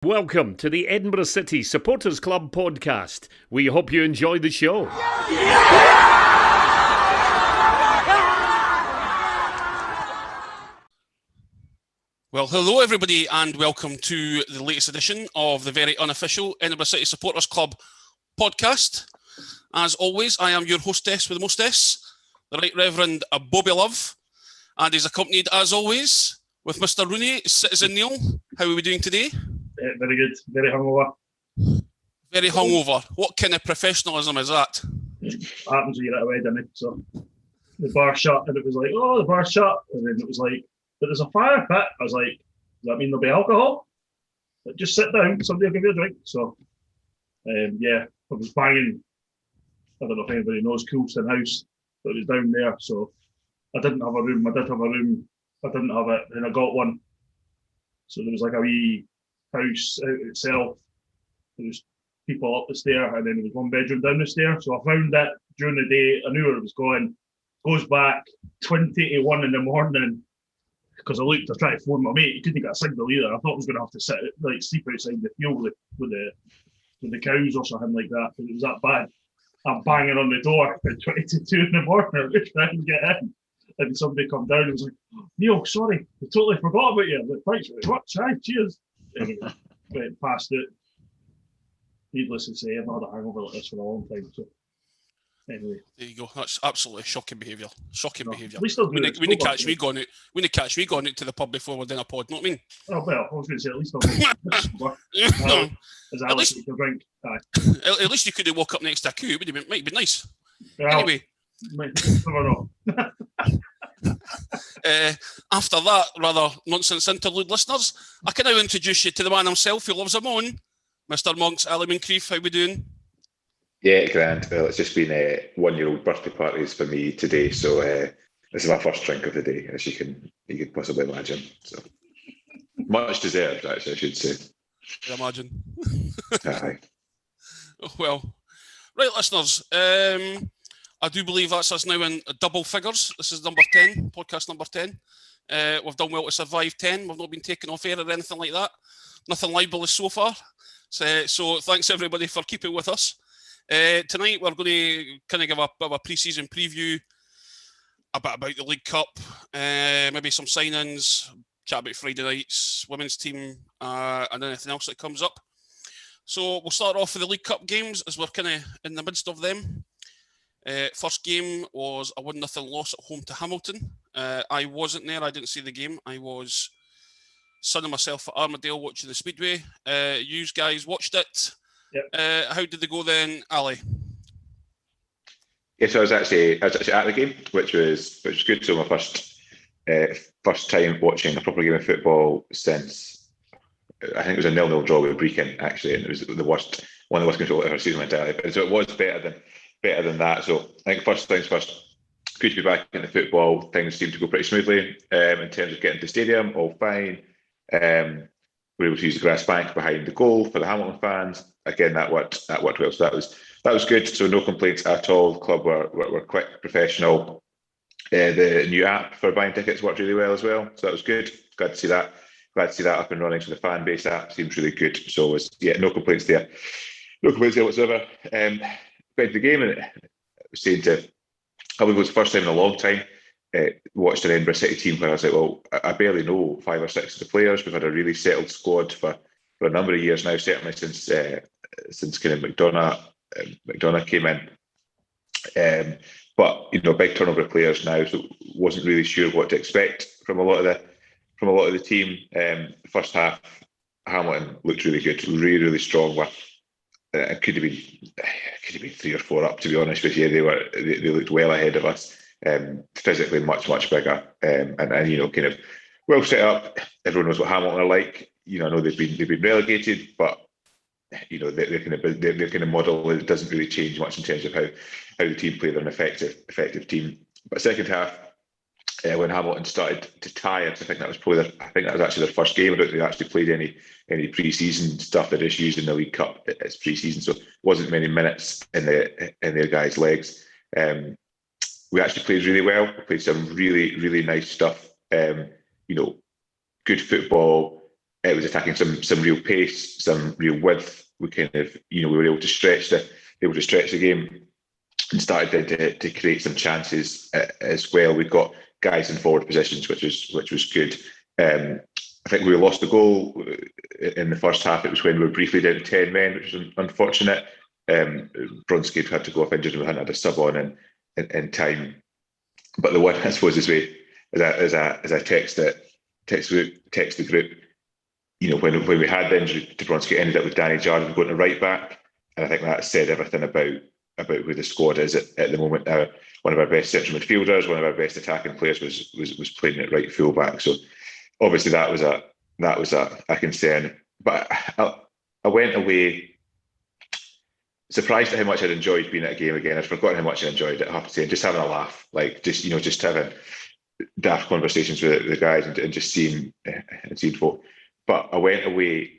Welcome to the Edinburgh City Supporters Club podcast. We hope you enjoy the show. Well, hello everybody and welcome to the latest edition of the very unofficial Edinburgh City Supporters Club podcast. As always, I am your hostess with the mostess, the Right Reverend Bobby Love, and he's accompanied, as always, with Mr. Rooney, Citizen Neal. How are we doing today? Very good. Very hungover. Very hungover. What kind of professionalism is that? Happens when you're at a wedding, so the bar shut, and it was like, oh, the bar's shut, and then it was like, but there's a fire pit. I was like, does that mean there'll be alcohol? Like, just sit down, somebody will give you a drink. So, yeah, I was banging. I don't know if anybody knows Coulston House, but it was down there. So I didn't have a room. I did have a room. I didn't have it, and I got one. So there was like a wee house out itself. There was people up the stair, and then there was one bedroom down the stair. So I found it during the day. I knew where it was going. Goes back 20 to 1 in the morning because I looked. I tried to phone my mate. He couldn't get a signal either. I thought I was going to have to sleep outside the field with the cows or something like that. But it was that bad. I'm banging on the door at 20 to 2 in the morning trying to get in. And somebody come down and was like, Neal, sorry, I totally forgot about you. I'm like, thanks very much. Hi, cheers. Anyway, went past it. Needless to say, I've not had a hangover like this for a long time. So, anyway. There you go. That's absolutely shocking behaviour. Shocking behaviour. At least I'll do When you catch me going out to the pub before we're doing a pod, know what I mean? Oh, well, I was going to say, at least I'll go. As I like to drink. At least you could have woke up next to a queue. It might be nice. Well, anyway. Never know. After that rather nonsense interlude, listeners, I can now introduce you to the man himself who loves a moan, Mr. Monks, Ali Moncrief. How we doing? Yeah, grand. Well, it's just been 1-year-old birthday parties for me today, so this is my first drink of the day, as you could possibly imagine. So much deserved, actually, I should say. I imagine. Aye. Well, right, listeners. I do believe that's us now in double figures. This is number 10, podcast number 10. We've done well to survive 10. We've not been taken off air or anything like that. Nothing libelous so far. So thanks everybody for keeping with us. Tonight we're going to kind of give a bit of a pre-season preview, a bit about the League Cup, maybe some signings, chat about Friday night's women's team, and anything else that comes up. So we'll start off with the League Cup games as we're kind of in the midst of them. First game was a 1-0 loss at home to Hamilton. I wasn't there. I didn't see the game. I was sunning myself at Armadale watching the Speedway. You guys watched it. Yep. How did they go then, Ali? Yeah, so I was actually at the game, which was good. So my first time watching a proper game of football since I think it was a 0-0 draw with Brecon actually, and it was one of the worst games I've ever seen in my entire life. So it was better than that. So I think first things first, good to be back in the football. Things seem to go pretty smoothly in terms of getting to the stadium, all fine. We were able to use the grass bank behind the goal for the Hamilton fans. Again, that worked well. So that was good. So no complaints at all. The club were quick, professional. The new app for buying tickets worked really well as well. So that was good. Glad to see that. Glad to see that up and running. So the fan base app seems really good. So no complaints there. No complaints there whatsoever. Went to the game and it was saying to, I believe it was the first time in a long time, watched an Edinburgh City team where I was like, well, I barely know 5 or 6 of the players. We've had a really settled squad for a number of years now, certainly since kind of McDonough came in. But big turnover of players now, so wasn't really sure what to expect from a lot of the team. First half, Hamilton looked really good, really, really strong. It could have been 3 or 4 up, to be honest with you. They looked well ahead of us, physically much bigger, and kind of well set up. Everyone knows what Hamilton are like. I know they've been relegated, but their kind of model, it doesn't really change much in terms of how the team play. They're an effective team. But second half, when Hamilton started to tire, I think that was actually their first game. I don't think they actually played any pre-season stuff. They're just used in the League Cup as pre-season, so it wasn't many minutes in their guys' legs. We actually played really well. We played some really, really nice stuff. Good football. it was attacking some real pace, some real width. We kind of, we were able to stretch the game and started then to create some chances as well. We got guys in forward positions, which was good. I think we lost the goal in the first half. It was when we were briefly down to 10 men, which was unfortunate. Bronski had to go off injured and we hadn't had a sub on in time. But the one, I suppose, as I text the group, when we had the injury to Bronski, it ended up with Danny Jardim going to right back, and I think that said everything about who the squad is at the moment. One of our best central midfielders, one of our best attacking players was playing at right full back. So obviously that was a concern. But I went away surprised at how much I'd enjoyed being at a game again. I'd forgotten how much I enjoyed it, I have to say, and just having a laugh, like just having daft conversations with the guys and just seeing folk. But I went away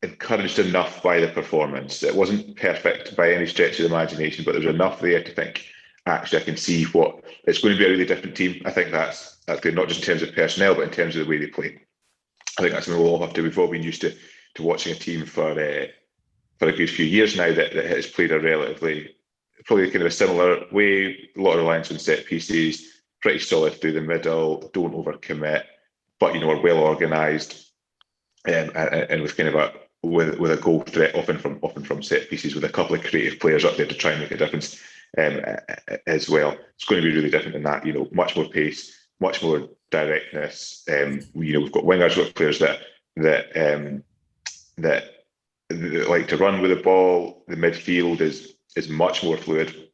encouraged enough by the performance. It wasn't perfect by any stretch of the imagination, but there was enough there to think, actually, I can see what it's going to be a really different team. I think that's good, not just in terms of personnel, but in terms of the way they play. I think that's something we'll all have to. We've all been used to watching a team for a good few years now that has played a relatively, probably kind of a similar way. A lot of reliance on set pieces, pretty solid through the middle, don't overcommit, but are well organised, and with kind of with a goal threat often from set pieces, with a couple of creative players up there to try and make a difference as well. It's going to be really different than that. Much more pace, much more directness. We've got wingers, we've got players that like to run with the ball. The midfield is much more fluid,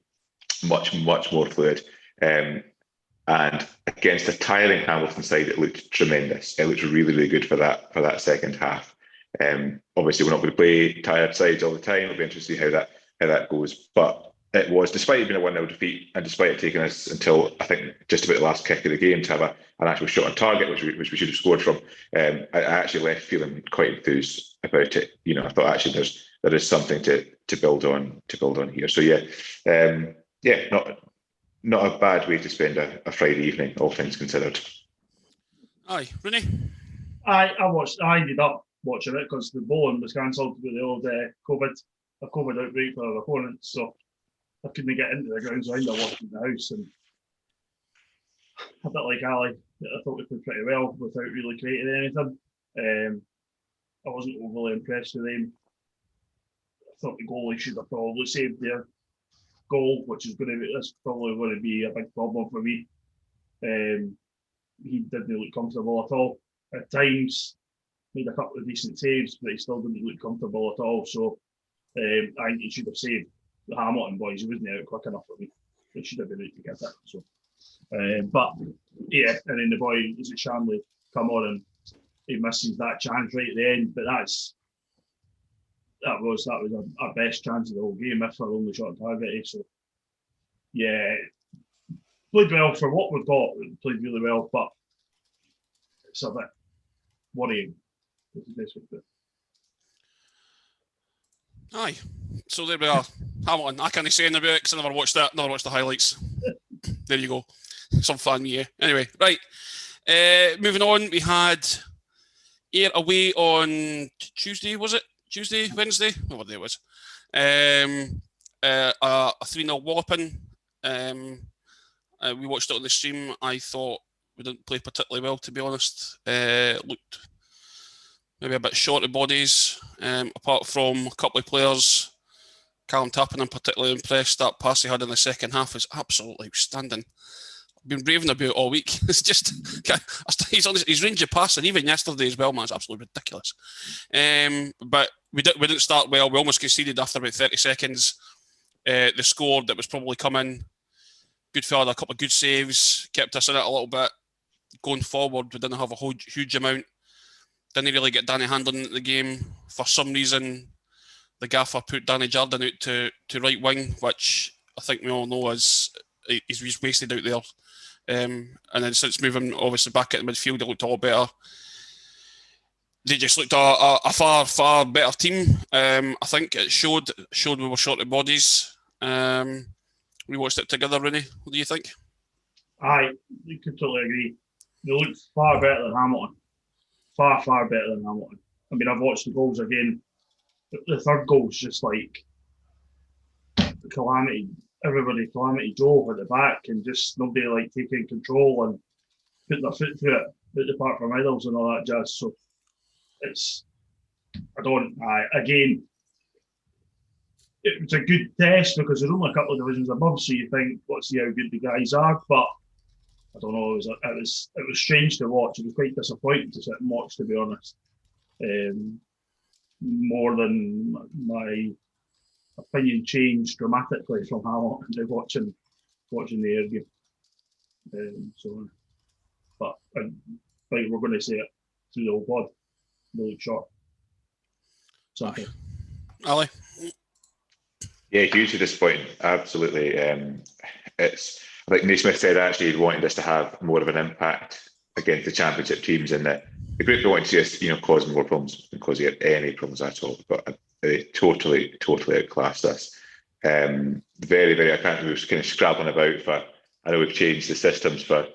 much more fluid. And against a tiring Hamilton side, it looked tremendous. It looked really, really good for that second half. Obviously, we're not going to play tired sides all the time. It'll be interesting to see how that goes. But it was, despite it being a 1-0 defeat, and despite it taking us until I think just about the last kick of the game to have an actual shot on target, which we should have scored from, I actually left feeling quite enthused about it. I thought actually there is something to build on here. So not a bad way to spend a Friday evening, all things considered. Aye, Rooney. I ended up watching it because the bowling was cancelled with the old COVID outbreak for our opponents, so I couldn't get into the ground, so I ended up watching the house. And a bit like Ali, I thought we played pretty well without really creating anything. I wasn't overly impressed with them. I thought the goalie should have probably saved their goal, which is probably going to be a big problem for me. He didn't look comfortable at all. At times, made a couple of decent saves, but he still didn't look comfortable at all. So I think he should have saved the Hamilton boys. He wasn't out quick enough for me. They should have been able to get it. So, but yeah, and then the boy, is it Shanley, come on and he misses that chance right at the end. But that was our best chance of the whole game, if our only shot on target. So yeah, played well for what we've got. Played really well, but it's a bit worrying. Aye, so there we are. Hamilton. I can't say anything about it because I never watched that. Never watched the highlights. There you go. Some fun, yeah. Anyway, right. Moving on, we had Ayr away on Tuesday. Was it Tuesday, Wednesday? Whatever day it was. A 3-0 walloping. We watched it on the stream. I thought we didn't play particularly well, to be honest. Looked maybe a bit short of bodies, apart from a couple of players. Callum Tappin, I'm particularly impressed. That pass he had in the second half is absolutely outstanding. I've been raving about it all week. It's just, his range of passing, even yesterday as well, man, it's absolutely ridiculous. But we didn't start well. We almost conceded after about 30 seconds. The score that was probably coming. Good fella, a couple of good saves, kept us in it a little bit. Going forward, we didn't have a huge amount. Didn't really get Danny Handling into the game. For some reason, the gaffer put Danny Jardim out to right wing, which I think we all know is he's wasted out there. And then since moving obviously back at the midfield, it looked a lot better. They just looked a far better team. I think it showed we were short of bodies. We watched it together, Rooney. What do you think? I could totally agree. They looked far better than Hamilton. far, far better than Hamilton. I mean, I've watched the goals again. The third goal's just like calamity. Everybody calamity Joe at the back and just nobody like taking control and putting their foot through it, apart from idols and all that jazz. So it's, again, it was a good test because there's only a couple of divisions above, so you think, let's see how good the guys are. But I don't know, it was strange to watch. It was quite disappointing to sit and watch, to be honest. More than my opinion changed dramatically from Hamilton to watching the air game. But like we're going to say it through the whole pod, really short. Something. Ali? Yeah, hugely disappointing. Absolutely. It's like Naismith said, actually, he wanted us to have more of an impact against the championship teams, and that the group wanted to see us, cause more problems than cause any problems at all. But they totally outclassed us. Very, very. I can't remember. We were kind of scrabbling about for. I know we've changed the systems for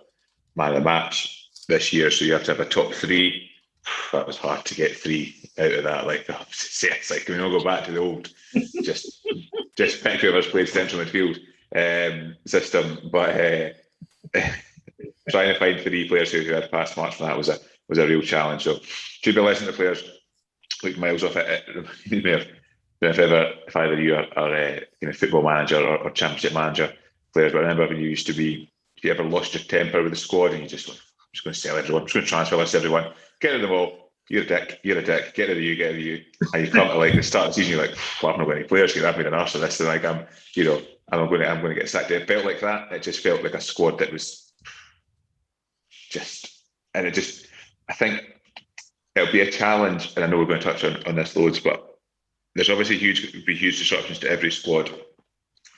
man of the match this year, so you have to have a top three. That was hard to get three out of that. Like, it's like, can we not go back to the old just pick whoever's played central midfield system? But trying to find three players who had passed March from that was a real challenge. So should be listening to players like miles off it. If either you are football manager or championship manager players, but I remember when you used to be, if you ever lost your temper with the squad and you just like, I'm just going to sell everyone, I'm just going to transfer list everyone, get rid of them all. You're a dick, get rid of you. And you come to like the start of the season, you're like, well, I've not got any players, I've made an arse of this, and like I'm going to get sacked. It felt like that. It just felt like a squad that was I think it'll be a challenge, and I know we're going to touch on this loads, but there's obviously huge disruptions to every squad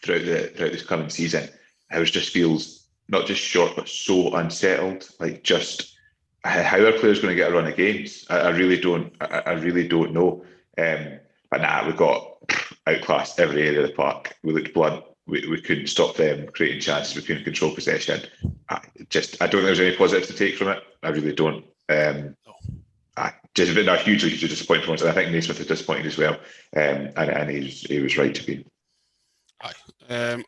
throughout this coming season. It just feels not just short, but so unsettled. Like, just how are players going to get a run of games? I really don't know. But we got outclassed every area of the park. We looked blunt. We couldn't stop them creating chances. We couldn't control possession. I don't think there's any positives to take from it. I really don't. Just been a hugely disappointing. And I think Naismith was disappointed as well. And he was right to be. Aye.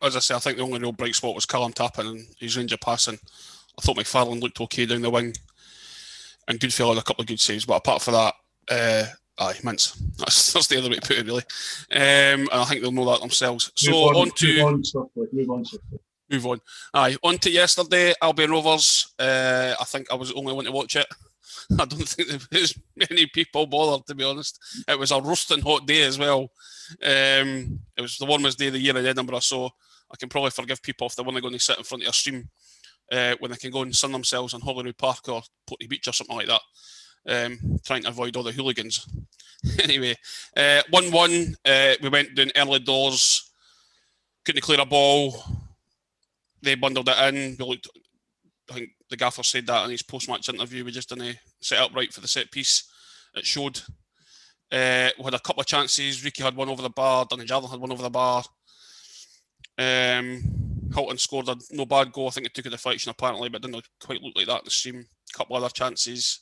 As I say, I think the only real bright spot was Callum Tappin and his range of passing. I thought McFarlane looked okay down the wing, and Goodfellow had a couple of good saves. But apart from that, mince. That's the other way to put it, really. And I think they'll know that themselves. Move on. Aye, on to yesterday, Albion Rovers. I think I was the only one to watch it. I don't think there was many people bothered, to be honest. It was a roasting hot day as well. It was the warmest day of the year in Edinburgh, so I can probably forgive people if they want to go and sit in front of a stream when they can go and sun themselves on Holyrood Park or Porty Beach or something like that, trying to avoid all the hooligans. Anyway, 1-1, we went down early doors, couldn't clear a ball, they bundled it in. I think the gaffer said that in his post-match interview, we just didn't set up right for the set piece. It showed. We had a couple of chances. Ricky had one over the bar, Dunajardin had one over the bar. Hilton scored a no bad goal. I think it took a deflection apparently, but it didn't quite look like that in the stream. A couple other chances.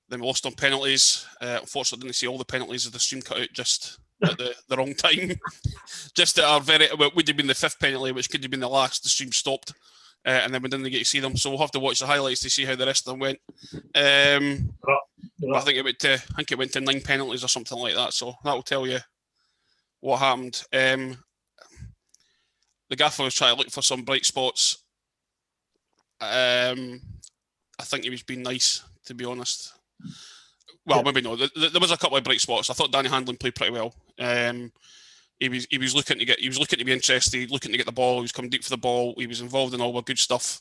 Then we lost on penalties. Unfortunately, didn't see all the penalties as the stream cut out just at the wrong time. Just at our it would have been the fifth penalty, which could have been the last. The stream stopped, and then we didn't get to see them. So we'll have to watch the highlights to see how the rest of them went. I think it went to 9 penalties or something like that. So that will tell you what happened. The gaffer was trying to look for some bright spots. I think he was being nice, to be honest. Well, maybe no. There was a couple of bright spots. I thought Danny Handlin played pretty well. He was looking to be interested, looking to get the ball. He was coming deep for the ball. He was involved in all the good stuff.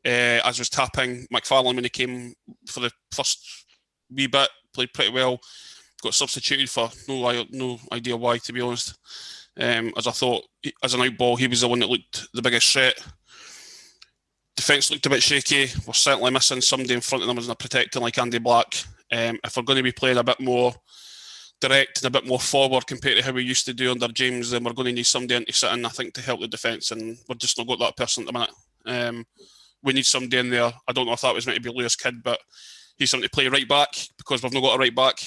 As was tapping. McFarlane, when he came for the first wee bit, played pretty well. Got substituted for no idea why, to be honest. As I thought, as an out ball, he was the one that looked the biggest threat. Defence looked a bit shaky. We're certainly missing somebody in front of them as a protecting like Andy Black. If we're going to be playing a bit more direct and a bit more forward compared to how we used to do under James, then we're going to need somebody in to sit in, I think, to help the defence, and we're just not got that person at the minute. We need somebody in there. I don't know if that was meant to be Lewis Kidd, but he's something to play right back because we've not got a right back.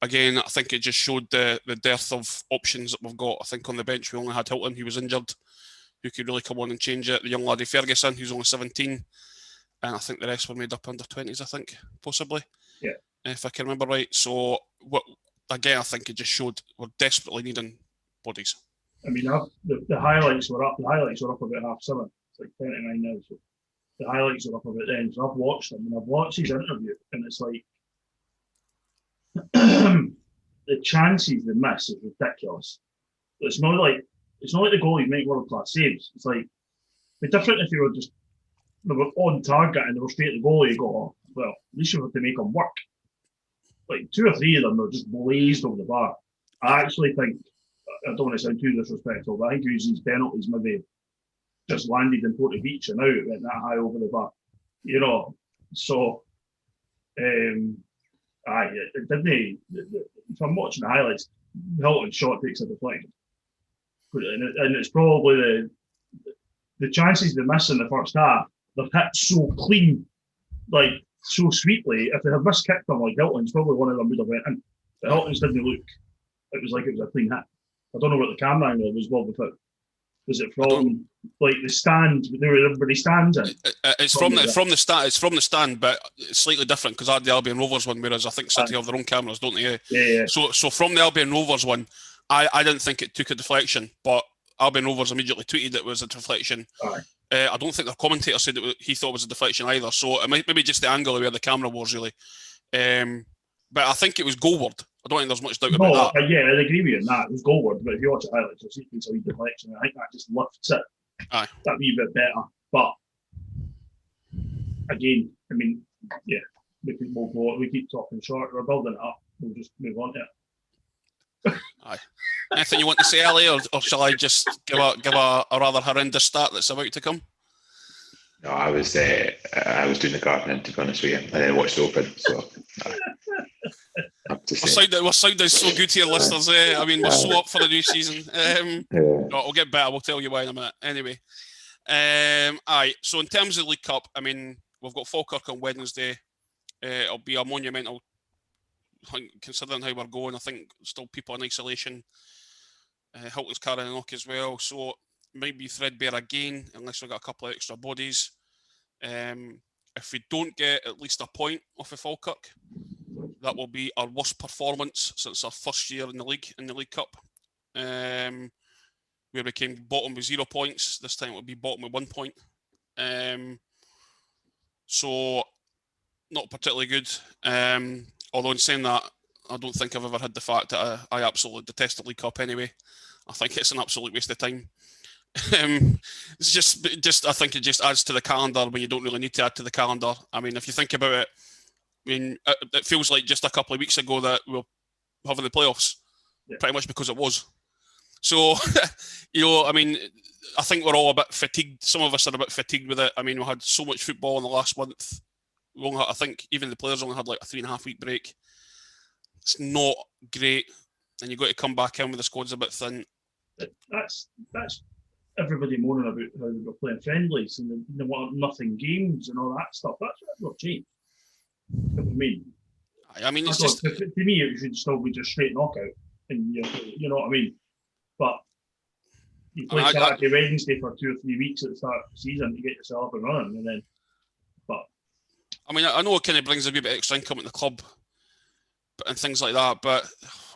Again, I think it just showed the dearth of options that we've got. I think on the bench we only had Hilton, who was injured, who could really come on and change it. The young laddie Ferguson, who's only 17. And I think the rest were made up under 20s, I think, possibly. Yeah. If I can remember right. So, again, I think it just showed we're desperately needing bodies. I mean, the highlights were up. The highlights were up about 7:30. It's like 29 now. So the highlights were up about then. So I've watched them and I've watched his interview, and it's like the chances they miss is ridiculous. It's not like the goalies make world class saves. It's like it'd be different if they were on target and they were straight at the goalie. You go, oh, well, at least you have to make them work. Like 2 or 3 of them are just blazed over the bar. I actually think, I don't want to sound too disrespectful, but I think his penalties maybe just landed in Porto Beach and out, it went that high over the bar. You know, so it didn't. If I'm watching the highlights, Hilton's shot takes a deflection, and it's probably the chances they miss in the first half. They've hit so clean, like so sweetly. If they had miskicked them like Hilton's, probably one of them would have went in. But Hilton's didn't look. It was like it was a clean hit. I don't know what the camera angle was. Well, without was it from like the stand? There were everybody stands in. It's from the stand. It's from the stand, but it's slightly different because I had the Albion Rovers one, whereas I think City have their own cameras, don't they? Yeah. So from the Albion Rovers one, I didn't think it took a deflection, but Albion Rovers immediately tweeted it was a deflection. Aye. I don't think their commentator said he thought it was a deflection either. So it might maybe just the angle of where the camera was really. But I think it was goalward. I don't think there's much doubt about that. Yeah, I'd agree with you on that. It was goalward, but if you watch the highlights, you'll see it's a wee deflection. I think that just lifts it that wee bit better. But again, I mean, yeah, we keep talking short. We're building it up. We'll just move on to it. Aye. Anything you want to say, Ali, or shall I just give a rather horrendous start that's about to come? No, I was doing the gardening, to be honest with you, and then watched Open. So we're sounding so good here, listeners. I mean, we're so up for the new season. No, we'll get better. We'll tell you why in a minute. Anyway, so in terms of the League Cup, I mean, we've got Falkirk on Wednesday. It'll be a monumental. Considering how we're going, I think still people in isolation. Hilton's carrying a knock as well, so it might be threadbare again unless we've got a couple of extra bodies. If we don't get at least a point off of Falkirk, that will be our worst performance since our first year in the League Cup. Where we came bottom with 0 points. This time it will be bottom with 1 point. So not particularly good. Although in saying that, I don't think I've ever had the fact that I absolutely detest the League Cup anyway. I think it's an absolute waste of time. It's just I think it just adds to the calendar when you don't really need to add to the calendar. I mean, if you think about it, I mean, it feels like just a couple of weeks ago that we were having the playoffs, pretty much because it was. So, I mean, I think we're all a bit fatigued. Some of us are a bit fatigued with it. I mean, we had so much football in the last month. I think even the players only had like a 3.5 week break. It's not great, and you've got to come back in with the squad's a bit thin. That's everybody moaning about how they're playing friendlies and they want nothing games and all that stuff. That's not changed. You know what I mean? I mean, it's just to me, it should still be just straight knockout, and you know what I mean. But you play Saturday, Wednesday for 2 or 3 weeks at the start of the season to get yourself up and running, and then. But I mean, I know it kind of brings a wee bit extra income at the club, and things like that. But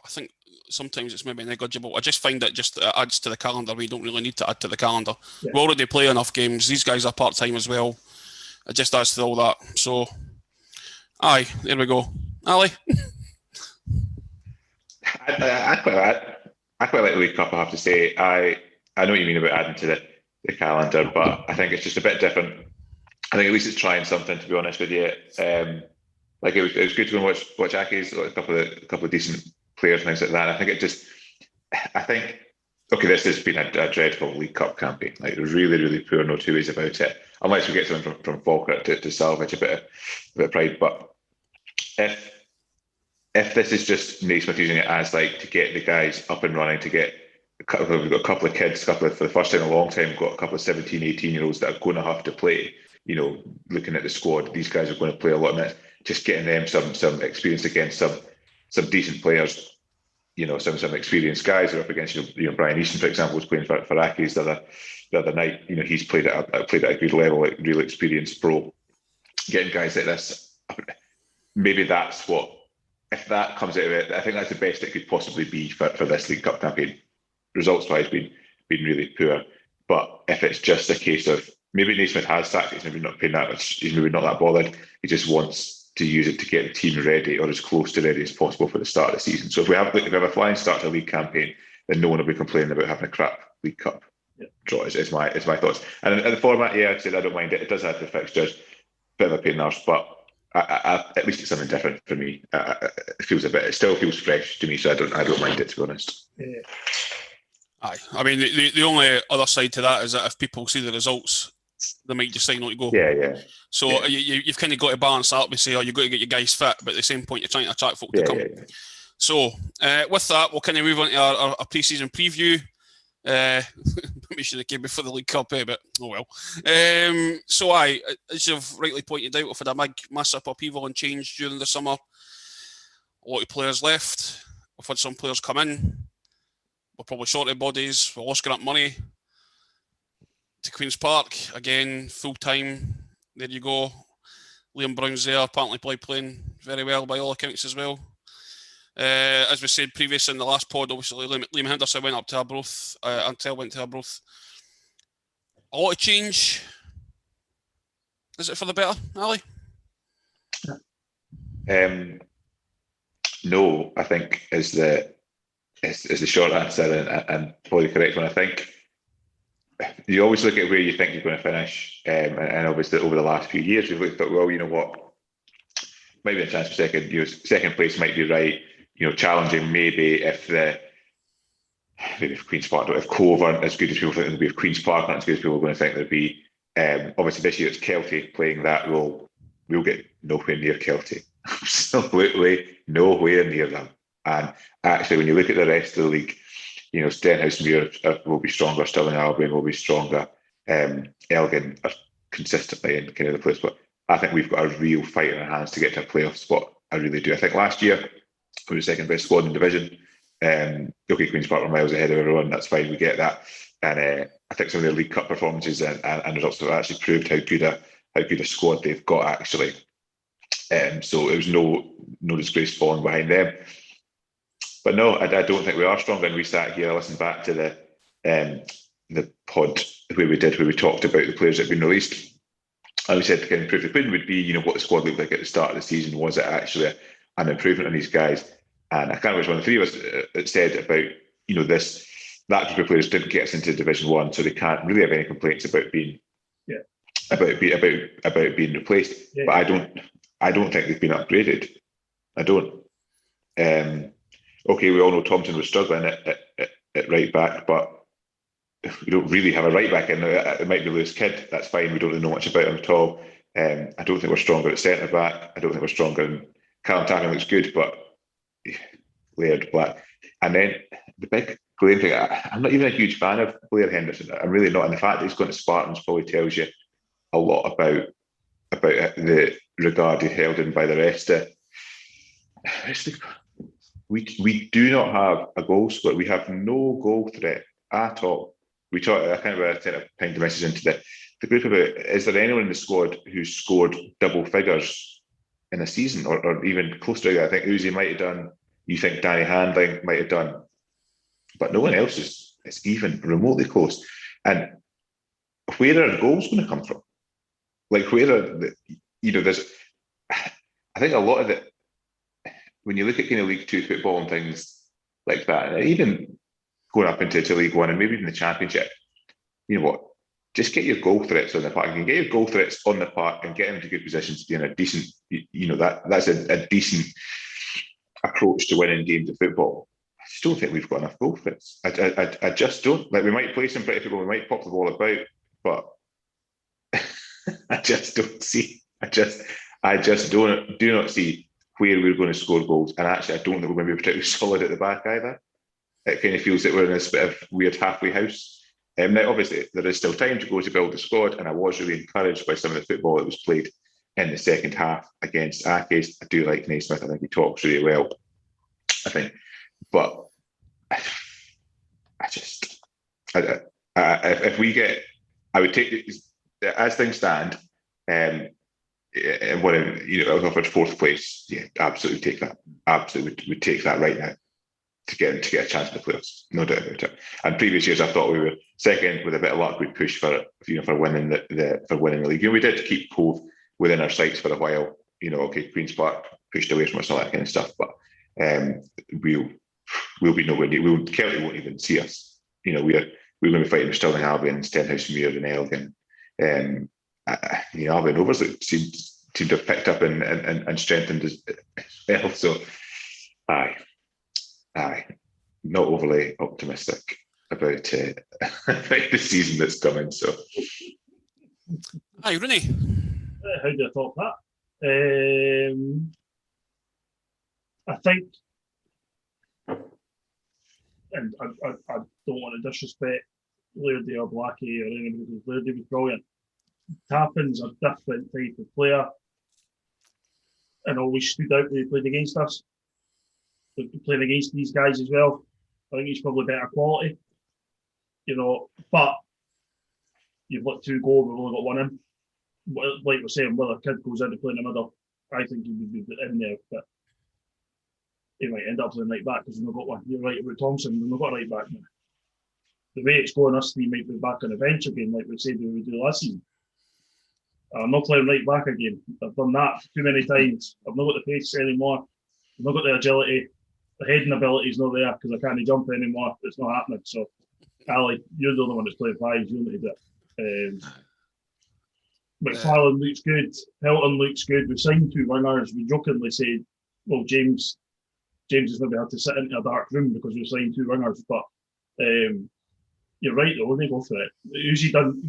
I think sometimes it's maybe negligible. I just find it just adds to the calendar. We don't really need to add to the calendar. Yeah. We already play enough games. These guys are part time as well. It just adds to all that. So, aye, there we go. Ali? I quite like the League Cup, I have to say. I know what you mean about adding to the calendar, but I think it's just a bit different. I think at least it's trying something, to be honest with you. Like it was good to go and watch Aki's, a couple of decent players and things like that. I think okay, this has been a dreadful League Cup campaign. Like really, really poor, no two ways about it. Unless we get someone from Falkirk to salvage a bit of pride. But if this is just Naismith using it as like to get the guys up and running, we've got a couple of kids, for the first time in a long time, we've got a couple of 17, 18-year-olds that are going to have to play. looking at the squad, these guys are going to play a lot of minutes. Just getting them some experience against some decent players. Some experienced guys are up against, Brian Easton, for example, was playing for Accies the other night. He's played at a good level, like real experienced pro. Getting guys like this, maybe that's what, if that comes out of it, I think that's the best it could possibly be for this League Cup campaign. Results-wise, been really poor. But if it's just a case of, maybe Naismith has tactics, maybe not paying that much, he's maybe not that bothered. He just wants to use it to get the team ready, or as close to ready as possible for the start of the season. So if we have a flying start to a league campaign, then no one will be complaining about having a crap League Cup draw. Is my thoughts. And the format, I said I don't mind it. It does add to the fixtures, bit of a pain in the arse, but at least it's something different for me. It still feels fresh to me, so I don't mind it, to be honest. Yeah. Aye, I mean the only other side to that is that if people see the results, they might decide not to go. Yeah. So you've kind of got to balance that up and say, you've got to get your guys fit, but at the same point, you're trying to attract folk to come. Yeah. So with that, we'll kind of move on to our pre-season preview. We should have came before the League Cup, but oh well. So as you've rightly pointed out, we've had a massive upheaval and change during the summer. A lot of players left. We've had some players come in. We're probably short of bodies. We're lost up money to Queen's Park again, full time. There you go. Liam Brown's there, apparently playing very well by all accounts as well. As we said previous in the last pod, obviously Liam Henderson went up to Arbroath, Antel went to Arbroath. A lot of change. Is it for the better, Ali? No, I think is the short answer, and probably the correct one. I think you always look at where you think you're going to finish, and obviously over the last few years we've looked at, well, you know what, might be a chance for second. Second place might be right. Challenging maybe if Queen's Park, if Cove aren't as good as people think they'll be, if Queen's Park aren't as good as people are going to think they'll be. Obviously this year it's Kelty playing that role. We'll get nowhere near Kelty. Absolutely nowhere near them. And actually, when you look at the rest of the league, Stenhousemuir will be stronger, Stirling Albion will be stronger, Elgin are consistently in kind of the place. But I think we've got a real fight in our hands to get to a playoff spot. I really do. I think last year we were the second best squad in the division. Queen's Park were miles ahead of everyone. That's fine. We get that. And I think some of their League Cup performances and results have actually proved how good a squad they've got actually. So it was no disgrace falling behind them. But no, I don't think we are stronger. And we sat here, I listened back to the pod where we talked about the players that have been released. And we said the kind of proof of the pudding would be, what the squad looked like at the start of the season. Was it actually an improvement on these guys? And I can't remember which one of the three of us said about, that group of players didn't get us into Division 1, so they can't really have any complaints about being about being replaced. Yeah. But I don't think they've been upgraded. I don't. Okay, we all know Thompson was struggling at right back, but we don't really have a right back in there. It might be Lewis Kidd. That's fine. We don't really know much about him at all. I don't think we're stronger at centre back. I don't think we're stronger. And Callum Tacken looks good, but Laird, Black, and then the big glaring thing. I'm not even a huge fan of Blair Henderson. I'm really not. And the fact that he's going to Spartans probably tells you a lot about the regard he held in by the rest of. We do not have a goal scorer. We have no goal threat at all. I kind of sent a pinged message into the group about, is there anyone in the squad who's scored double figures in a season or even close to that? I think Uzi might have done. You think Danny Handling might have done. But no one else is even remotely close. And where are goals going to come from? Like, where are there's, I think a lot of it, when you look at kind of League Two football and things like that, and even going up into League One and maybe even the Championship, just get your goal threats on the park. You can get your goal threats on the park and get them into good positions to be in a decent, that's a decent approach to winning games of football. I just don't think we've got enough goal threats. I just don't. Like, we might play some pretty people, we might pop the ball about, but I just don't see. I just do not see where we're going to score goals. And actually, I don't think we're going to be particularly solid at the back either. It kind of feels that we're in this bit of weird halfway house Now, obviously, there is still time to go to build the squad, and I was really encouraged by some of the football that was played in the second half against Accies. I do like Naismith. I think he talks really well, I think. But if we get, I would take, as things stand, whatever, offered fourth place, yeah, absolutely take that. Absolutely would take that right now to get a chance in the playoffs, no doubt about it. And previous years, I thought we were second. With a bit of luck, we'd push for winning the league. We did keep Cove within our sights for a while. Okay, Queen's Park pushed away from us, all that kind of stuff. But we'll be nowhere near. Kelly won't even see us. We're going to be fighting with Stirling Albion, Stenhouse Muir, and Elgin. Albion Rovers that seem to have picked up and strengthened as well. So, aye, not overly optimistic about the season that's coming. So, aye, Rooney. How do I top that? I think, and I don't want to disrespect Lairdy or Blackie or anybody, because Lairdy was brilliant. Tappin's a different type of player and always stood out when he played against us. But playing against these guys as well, I think he's probably better quality. But you've let two go, we've only got one in. Like we're saying, whether a kid goes in to play in the middle, I think he would be in there, but he might end up playing right back because we've not got one. You're right about Thompson, we've not got a right back now. The way it's going, us three might be back on the bench again, like we said we would do last season. I'm not playing right back again. I've done that too many times. I've not got the pace anymore. I've not got the agility. The heading ability is not there because I can't jump anymore. It's not happening. So, Ali, you're the only one that's playing fives. You need it. McFarlane looks good. Hilton looks good. We signed two wingers. We jokingly said, well, James has maybe had to sit into a dark room because we signed two wingers. But you're right, though. They go for it.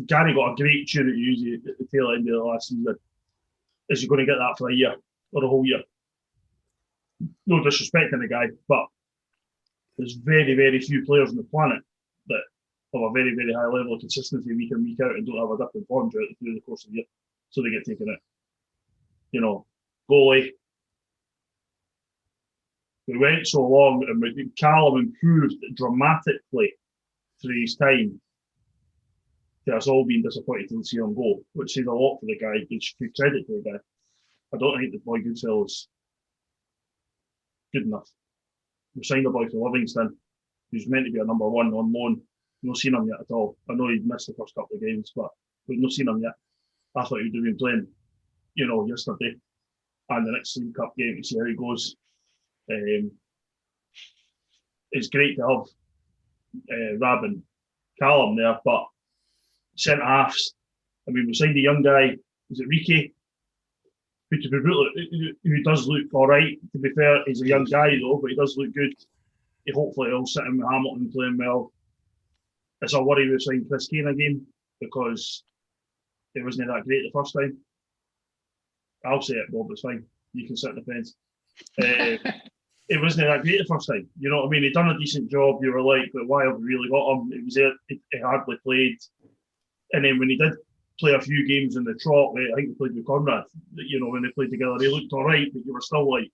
Gary got a great tune at Uzi at the tail end of the last season. Is he going to get that for a year or a whole year? No disrespecting the guy, but there's very, very few players on the planet that have a very, very high level of consistency week in, week out and don't have a different form through the course of the year. So they get taken out. Goalie. We went so long and Callum improved dramatically through his time. There's all been disappointed to see him go, which says a lot for the guy. It's good credit to the guy. I don't think the boy Goodsell's good enough. We signed a boy for Livingston, who's meant to be a number one on loan. We've not seen him yet at all. I know he'd missed the first couple of games, but we've not seen him yet. I thought he'd have been playing, yesterday and the next League Cup game to see how he goes. It's great to have Rab and Callum there, but centre halves. I mean, we signed a young guy. Is it Ricky? Who does look all right. To be fair, he's a young guy though, but he does look good. Hopefully he'll sit in with Hamilton playing well. It's a worry with signing Chris Kane again because it wasn't that great the first time. I'll say it, Bob. It's fine. You can sit on the fence. It wasn't that great the first time. You know what I mean? He'd done a decent job. You were like, but why have we really got him? It was there. He hardly played. And then when he did play a few games in the trot, I think he played with Conrad. When they played together, they looked all right, but you were still like,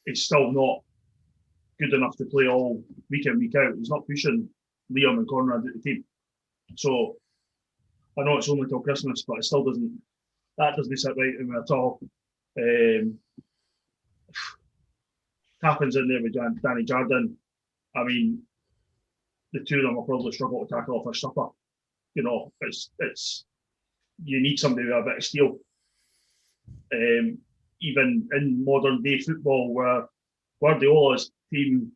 it's still not good enough to play all week in, week out. He's not pushing Liam and Conrad at the team. So I know it's only till Christmas, but it still doesn't sit right with me at all. Tappin's in there with Danny Jardine. I mean, the two of them will probably struggle to tackle off a stopper. It's you need somebody with a bit of steel. Even in modern day football, where Guardiola's team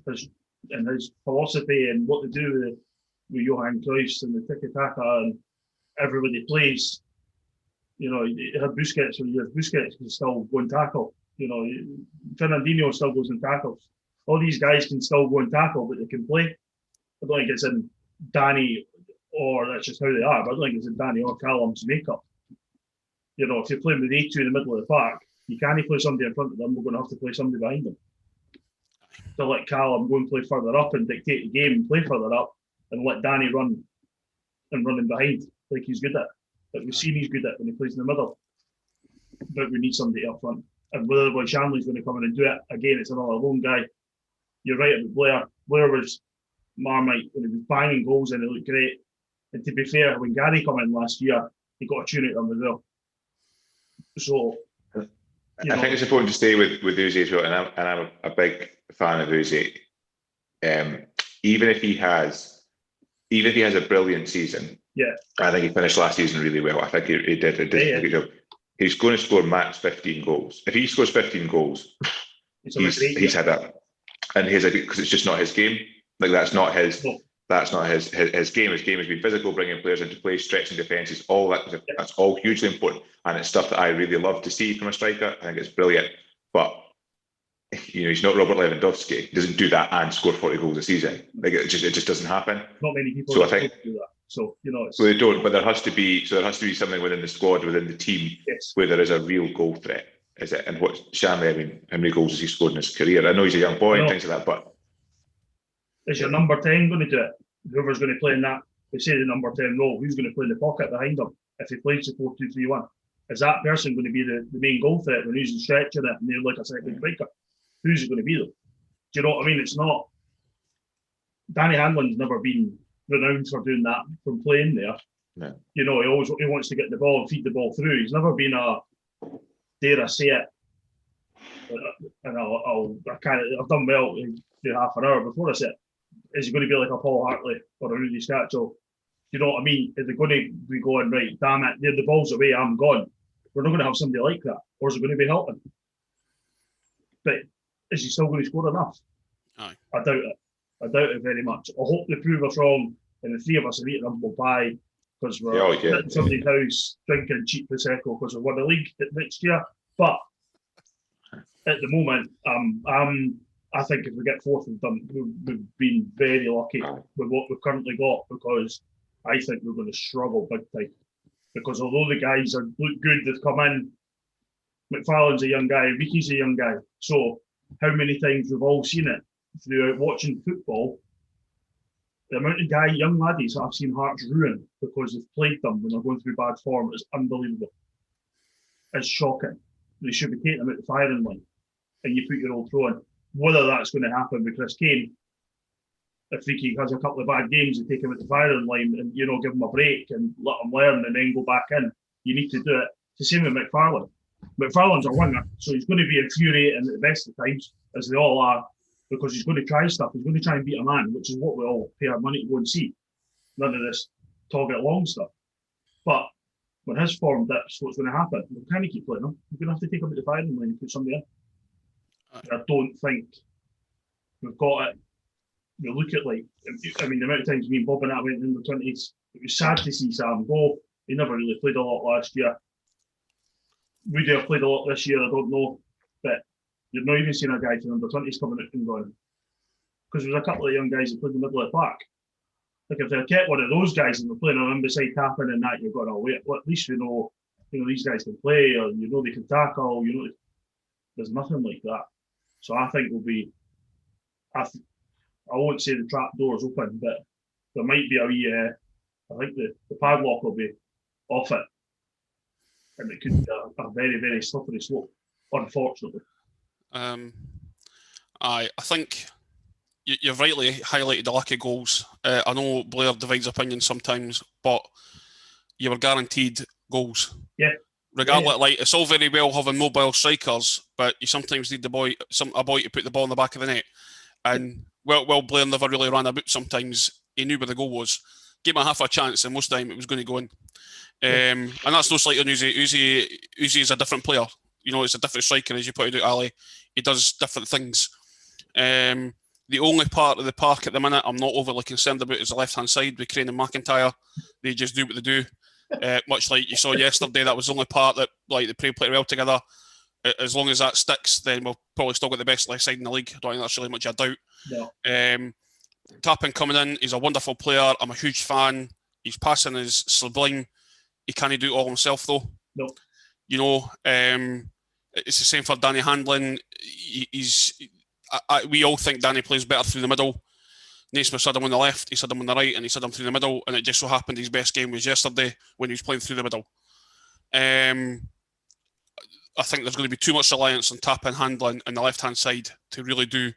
his philosophy and what they do with Johan Cruyff and the tiki-taka and everybody plays. You had Busquets, when you have Busquets can still go and tackle. Fernandinho still goes and tackles. All these guys can still go and tackle, but they can play. I don't think it's in Danny, or that's just how they are, but I don't think it's in Danny or Callum's makeup. If you're playing with A2 in the middle of the park, you can't play somebody in front of them, we're going to have to play somebody behind them. To let Callum go and play further up and dictate the game and play further up, and let Danny run and run in behind like he's good at. Like we've seen he's good at when he plays in the middle. But we need somebody up front. And whether boy Shanley's going to come in and do it, again, it's another lone guy. You're right about Blair. Blair was Marmite when he was banging goals and it looked great. And to be fair, when Gary came in last year, he got a tune out of him as well. So I think it's important to stay with Uzi as well, and I'm a big fan of Uzi. Even if he has a brilliant season, I think he finished last season really well. I think he did a good job. He's going to score max 15 goals. If he scores 15 goals, he's had that, and because it's just not his game. Like that's not his. No. That's not his game. His game has been physical, bringing players into play, stretching defences. All that. That's all hugely important, and it's stuff that I really love to see from a striker. I think it's brilliant. But he's not Robert Lewandowski. He doesn't do that and score 40 goals a season. Like it just doesn't happen. Not many people. So I think do that. So so they don't. But there has to be something within the squad, within the team, where there is a real goal threat. Is it? And what Shanley? I mean, how many goals has he scored in his career? I know he's a young boy and things like that, but. Is your number 10 going to do it? Whoever's going to play in that, they say the number 10 role, who's going to play in the pocket behind him if he plays the 4-2-3-1? Is that person going to be the main goal threat when he's stretching it and they're like a second striker? Who's it going to be though? Do you know what I mean? It's not. Danny Hanlon's never been renowned for doing that from playing there. No. He wants to get the ball and feed the ball through. He's never been dare I say it, and I've done well to do half an hour before I said it. Is he going to be like a Paul Hartley or a Rooney Scatchell? You know what I mean? Is it going to be going, right, damn it, the ball's away, I'm gone. We're not going to have somebody like that. Or is it going to be Hilton? But is he still going to score enough? Aye. I doubt it. I doubt it very much. I hope they prove us wrong and the three of us are eating humble pie because we're sitting somebody's house drinking cheap Prosecco because we won the league next year. But at the moment, I think if we get fourth, we've been very lucky with what we've currently got because I think we're going to struggle big time. Because although the guys look good, they've come in. McFarlane's a young guy, Ricky's a young guy. So how many times we've all seen it throughout watching football? The amount of young laddies I've seen Hearts ruin because they've played them when they're going through bad form is unbelievable. It's shocking. They should be taking them out the firing line and you put your old throw in. Whether that's going to happen with Chris Kane, if Ricky has a couple of bad games and take him at the firing line and give him a break and let him learn and then go back in, you need to do it. It's the same with McFarlane. McFarlane's a winger, so he's going to be infuriating at the best of times, as they all are, because he's going to try stuff. He's going to try and beat a man, which is what we all pay our money to go and see. None of this target long stuff. But when his form dips, what's going to happen? We can't keep playing him. We're going to have to take him at the firing line and put somebody in. I don't think we've got it. You look at the amount of times me and Bob and I went in the 20s, it was sad to see Sam go. He never really played a lot last year. Would he have played a lot this year? I don't know. But you've not even seen a guy from the 20s coming out and going. Because there's a couple of young guys that played in the middle of the park. Like if they kept one of those guys and were playing on beside tapping and that, you're going, oh wait, well, at least these guys can play, or they can tackle, there's nothing like that. So I think I won't say the trap door's open, but there might be a wee, I think the padlock will be off it. And it could be a very, very slippery slope, unfortunately. I think you've rightly highlighted the lack of goals. I know Blair divides opinions sometimes, but you were guaranteed goals. Yeah. Regardless, it's all very well having mobile strikers, but you sometimes need a boy to put the ball in the back of the net. And well, Blair never really ran about. Sometimes he knew where the goal was. Gave him half a chance, and most of the time it was going to go in. And that's no slight on Uzi. Uzi is a different player. It's a different striker, as you pointed out, Ali. He does different things. The only part of the park at the minute I'm not overly concerned about is the left-hand side with Crane and McIntyre. They just do what they do. Much like you saw yesterday, that was the only part that they play well together. As long as that sticks, then we'll probably still get the best left side in the league. I don't think that's really much of a doubt. No. Tapping coming in, he's a wonderful player. I'm a huge fan. His passing is sublime. He can't do it all himself though. No. It's the same for Danny Handlin. We all think Danny plays better through the middle. Naismith had him on the left, he had him on the right, and he had him through the middle, and it just so happened his best game was yesterday when he was playing through the middle. I think there's going to be too much reliance on tap-in handling on the left-hand side to really do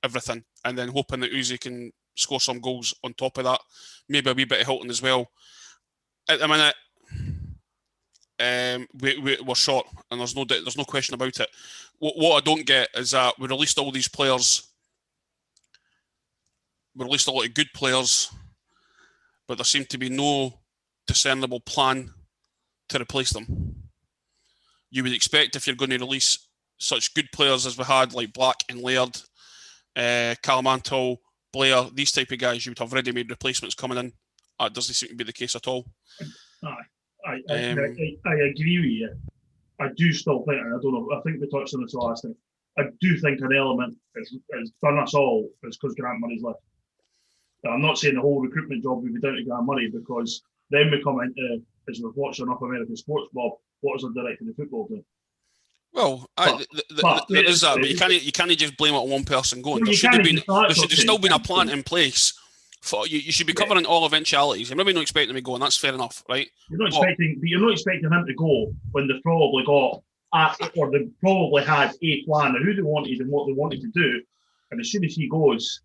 everything, and then hoping that Uzi can score some goals on top of that. Maybe a wee bit of Hilton as well. At the minute, we're short, and there's no question about it. What I don't get is that we released all these players. We released a lot of good players, but there seemed to be no discernible plan to replace them. You would expect if you're going to release such good players as we had, like Black and Laird, Calamanto, Blair, these type of guys, you would have ready-made replacements coming in. That doesn't seem to be the case at all. I agree with you. I do still think, and I don't know, I think we touched on this last time, I do think an element has done us all is because Grant Murray's left. Now, I'm not saying the whole recruitment job would be down to Grant Murray, because then we come into, as we've watched enough American sports, Bob, what is the director of football doing? Well, there is that, but you can't just blame it on one person going. There should have still been a plan in place. You should be covering all eventualities. You're maybe not expecting him to go, and that's fair enough, right? You're not expecting him to go when they've probably got, or they probably had a plan of who they wanted and what they wanted to do, and as soon as he goes,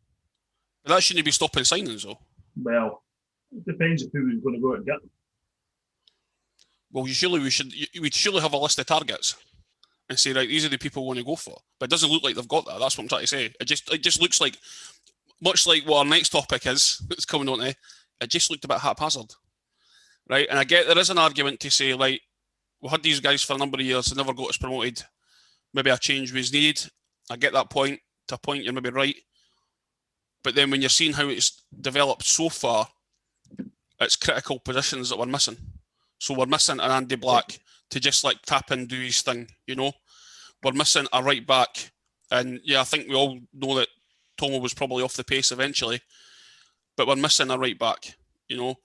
but that shouldn't be stopping signings, though. Well, it depends on who is going to go out and get them. Well, we surely have a list of targets and say, right, these are the people we want to go for. But it doesn't look like they've got that. That's what I'm trying to say. It just looks like, much like what our next topic is, that's coming on to, it just looked a bit haphazard, right? And I get there is an argument to say, like, we had these guys for a number of years, they never got us promoted. Maybe a change was needed. I get that point. To a point, you're maybe right. But then when you're seeing how it's developed so far, it's critical positions that we're missing. So we're missing an Andy Black to just like tap and do his thing, you know. We're missing a right back. And yeah, I think we all know that Tomo was probably off the pace eventually. But we're missing a right back, you know.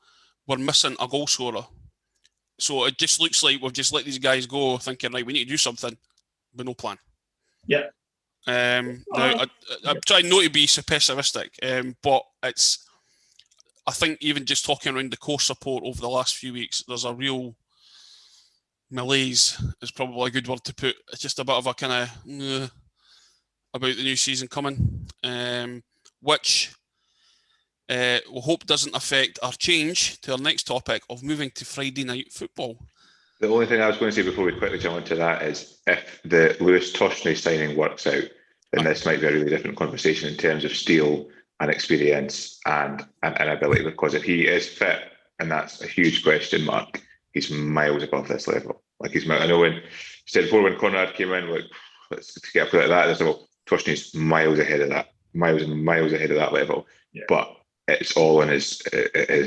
We're missing a goal scorer. So it just looks like we've just let these guys go thinking, right, we need to do something, but no plan. Yeah. Now, I'm trying not to be so pessimistic, but I think even just talking around the core support over the last few weeks, there's a real malaise, is probably a good word to put. It's just a bit of a kind of about the new season coming, which we hope doesn't affect our change to our next topic of moving to Friday night football. The only thing I was going to say before we quickly jump into that is if the Lewis Toshney signing works out, then this might be a really different conversation in terms of steel and experience and ability, because if he is fit, and that's a huge question mark, he's miles above this level. Like I know when you said before when Conrad came in, like, let's get up like that, there's about Toshney's miles ahead of that, miles and miles ahead of that level. Yeah. But it's all on his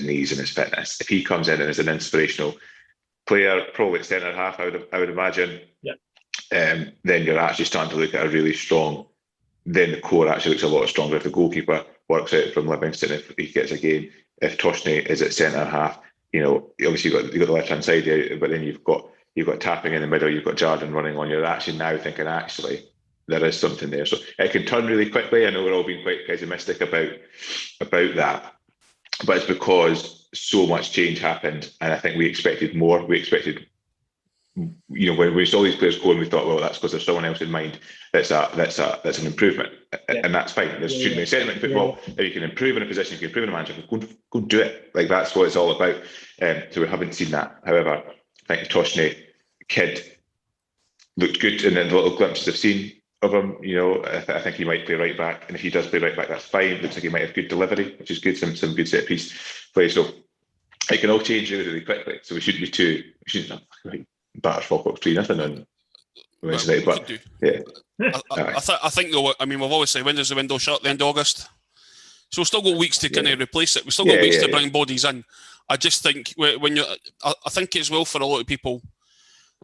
knees and his fitness. If he comes in and is an inspirational player, probably at centre half, I would imagine. Yeah. Then you're actually starting to look at a really strong. Then the core actually looks a lot stronger if the goalkeeper works out from Livingston, if he gets a game. If Toshney is at centre half, you know, obviously you've got the left hand side there, but then you've got tapping in the middle, you've got Jardine running on. You're actually now thinking actually there is something there. So it can turn really quickly. I know we're all being quite pessimistic about that, but it's because so much change happened, and I think we expected more. We expected, you know, when we saw these players go, and we thought, well, that's because there's someone else in mind. That's an improvement, and that's fine. There's shooting the sentiment in football. If you can improve in a position, if you can improve in a manager, go do it. Like that's what it's all about. So we haven't seen that. However, I think Toshney kid looked good, and then the little glimpses I've seen of him, you know, I think he might play right back, and if he does play right back, that's fine. Looks like he might have good delivery, which is good. Some good set piece play. So it can all change really, really quickly. So we shouldn't batter Falkirk 3-0 on Wednesday night. But yeah, I think though. I mean, we've always said, when does the window shut? The end of August. So we've still got weeks to kind of replace it. We've still got weeks to bring bodies in. I just think when I think as well for a lot of people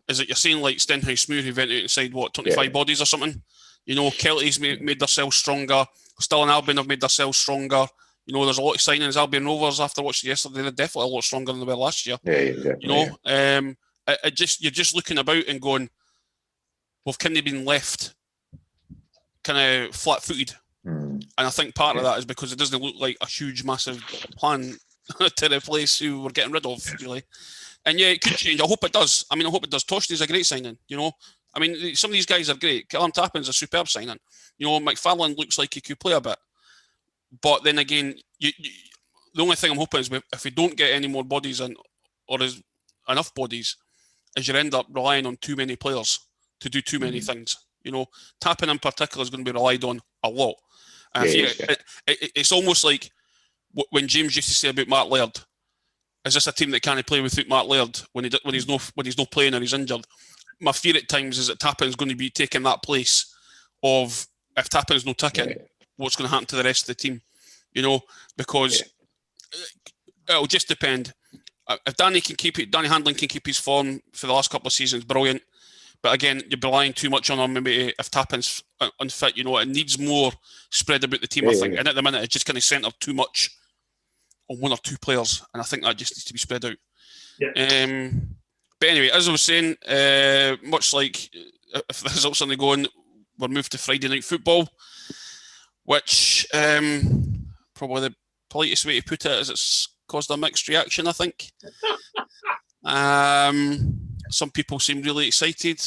is that you're saying like Stenhouse Moore, who went out and said 25 bodies or something. You know, Kelty's made themselves stronger. Still and Albion have made themselves stronger. You know, there's a lot of signings. Albion Rovers, after watching yesterday, they're definitely a lot stronger than they were last year. Yeah. You know, you're just looking about and going, we've kind of been left kind of flat-footed. And I think part of that is because it doesn't look like a huge, massive plan to replace who we're getting rid of, really. And yeah, it could change. I hope it does. I mean, I hope it does. Toshney's a great signing, you know. I mean, some of these guys are great. Callum Tappin's a superb signing. You know, McFarlane looks like he could play a bit. But then again, the only thing I'm hoping is if we don't get any more bodies in, or is enough bodies, is you end up relying on too many players to do too many things. You know, Tappin in particular is going to be relied on a lot. And it's almost like when James used to say about Mark Laird, is this a team that can't play without Mark Laird when he's not playing or he's injured? My fear at times is that Tappin's going to be taking that place of, if Tappin's no ticking, what's going to happen to the rest of the team? You know, because it'll just depend. If Danny Handling can keep his form for the last couple of seasons, brilliant. But again, you're relying too much on him. Maybe if Tappin's unfit, you know, it needs more spread about the team, I think. And at the minute, it's just kind of centred too much on one or two players, and I think that just needs to be spread out. Yeah. But anyway, as I was saying, much like if the results are going, we're moved to Friday night football, which probably the politest way to put it is it's caused a mixed reaction, I think. Some people seem really excited.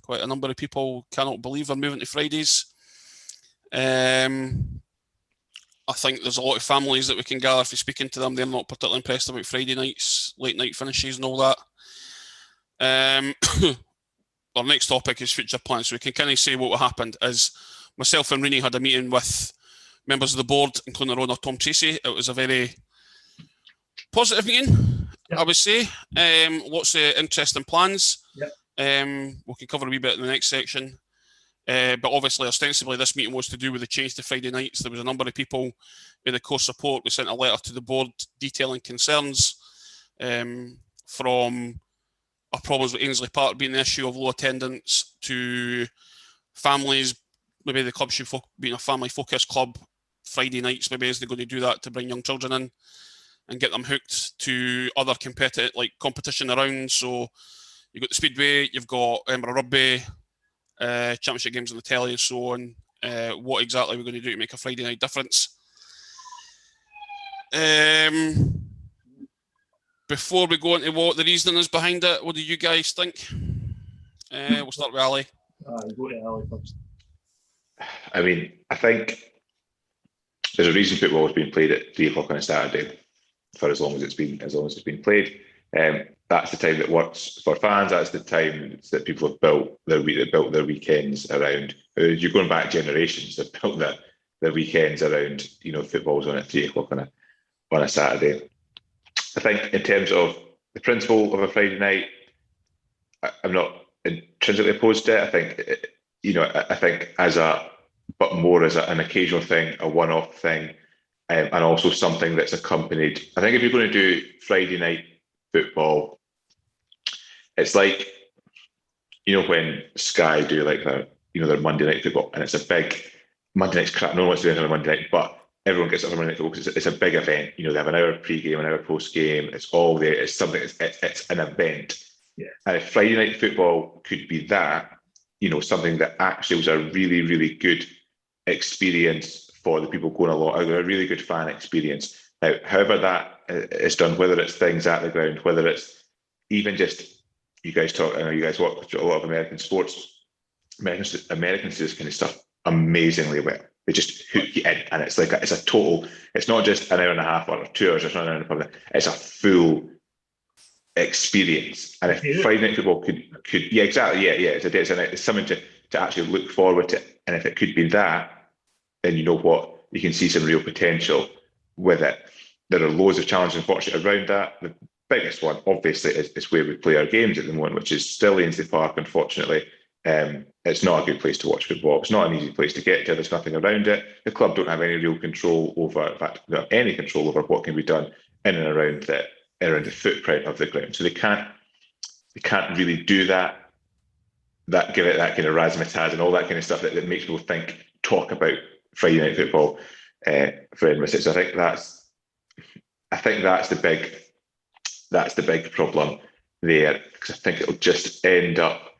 Quite a number of people cannot believe we're moving to Fridays. I think there's a lot of families that we can gather if you're speaking to them. They're not particularly impressed about Friday nights, late night finishes and all that. Our next topic is future plans. So we can kind of say what happened is myself and Rooney had a meeting with members of the board, including our owner, Tom Tracy. It was a very positive meeting, I would say. Lots of interesting plans. We can cover a wee bit in the next section. But obviously, ostensibly, this meeting was to do with the change to Friday nights. There was a number of people in the core support. We sent a letter to the board detailing concerns from our problems with Ainsley Park being the issue of low attendance to families. Maybe the club should be a family-focused club. Friday nights, maybe is they going to do that to bring young children in and get them hooked to other competition around. So you've got the Speedway, you've got rugby, championship games on the telly and so on. What exactly we're going to do to make a Friday night difference? Before we go into what the reasoning is behind it, what do you guys think? We'll start with Ali. Go to Ali first. I mean, I think there's a reason football has been played at 3 o'clock on a Saturday for as long as it's been played. That's the time that works for fans. That's the time that people have built their weekends around. You're going back generations that built their weekends around, you know, football's on at 3 o'clock on a Saturday. I think in terms of the principle of a Friday night, I'm not intrinsically opposed to it. I think, you know, I think but more as an occasional thing, a one-off thing, and also something that's accompanied. I think if you're going to do Friday night football, it's like, you know, when Sky do like their Monday night football, and it's a big Monday night's crap. No one wants to do anything on Monday night, but everyone gets up for Monday night football because it's a big event. You know, they have an hour pre-game, an hour post-game. It's all there. It's something. It's an event. Yeah. And if Friday night football could be that, you know, something that actually was a really, really good experience for the people going along, a really good fan experience. Now, however that is done, whether it's things at the ground, whether it's even just, you guys watch a lot of American sports. Americans do this kind of stuff amazingly well. They just hook you in, and it's like it's a total. It's not just an hour and a half or 2 hours. It's not an hour and a half. It's a full experience. And if Friday night football could exactly, it's something to actually look forward to. And if it could be that, then you know what, you can see some real potential with it. There are loads of challenges, unfortunately, around that. The biggest one, obviously, is where we play our games at the moment, which is still Ainsley Park, unfortunately. It's not a good place to watch football. It's not an easy place to get to. There's nothing around it. The club don't have any real control over, in fact, they don't have any control over what can be done in and around the footprint of the ground. So they can't really do that give it that kind of razzmatazz and all that kind of stuff that makes people talk about Friday night football for Edinburgh. So I think that's the big problem there, because I think it'll just end up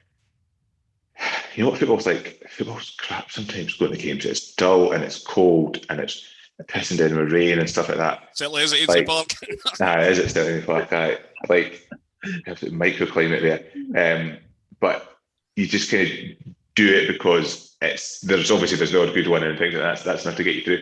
you know what football's like? Football's crap sometimes going to games. It's dull and it's cold and it's pissing down with rain and stuff like that. Certainly is at Ainsley Park. It is at Ainsley Park. Like microclimate there. But you just kind of do it because there's not a good one and things like that. So that's enough to get you through.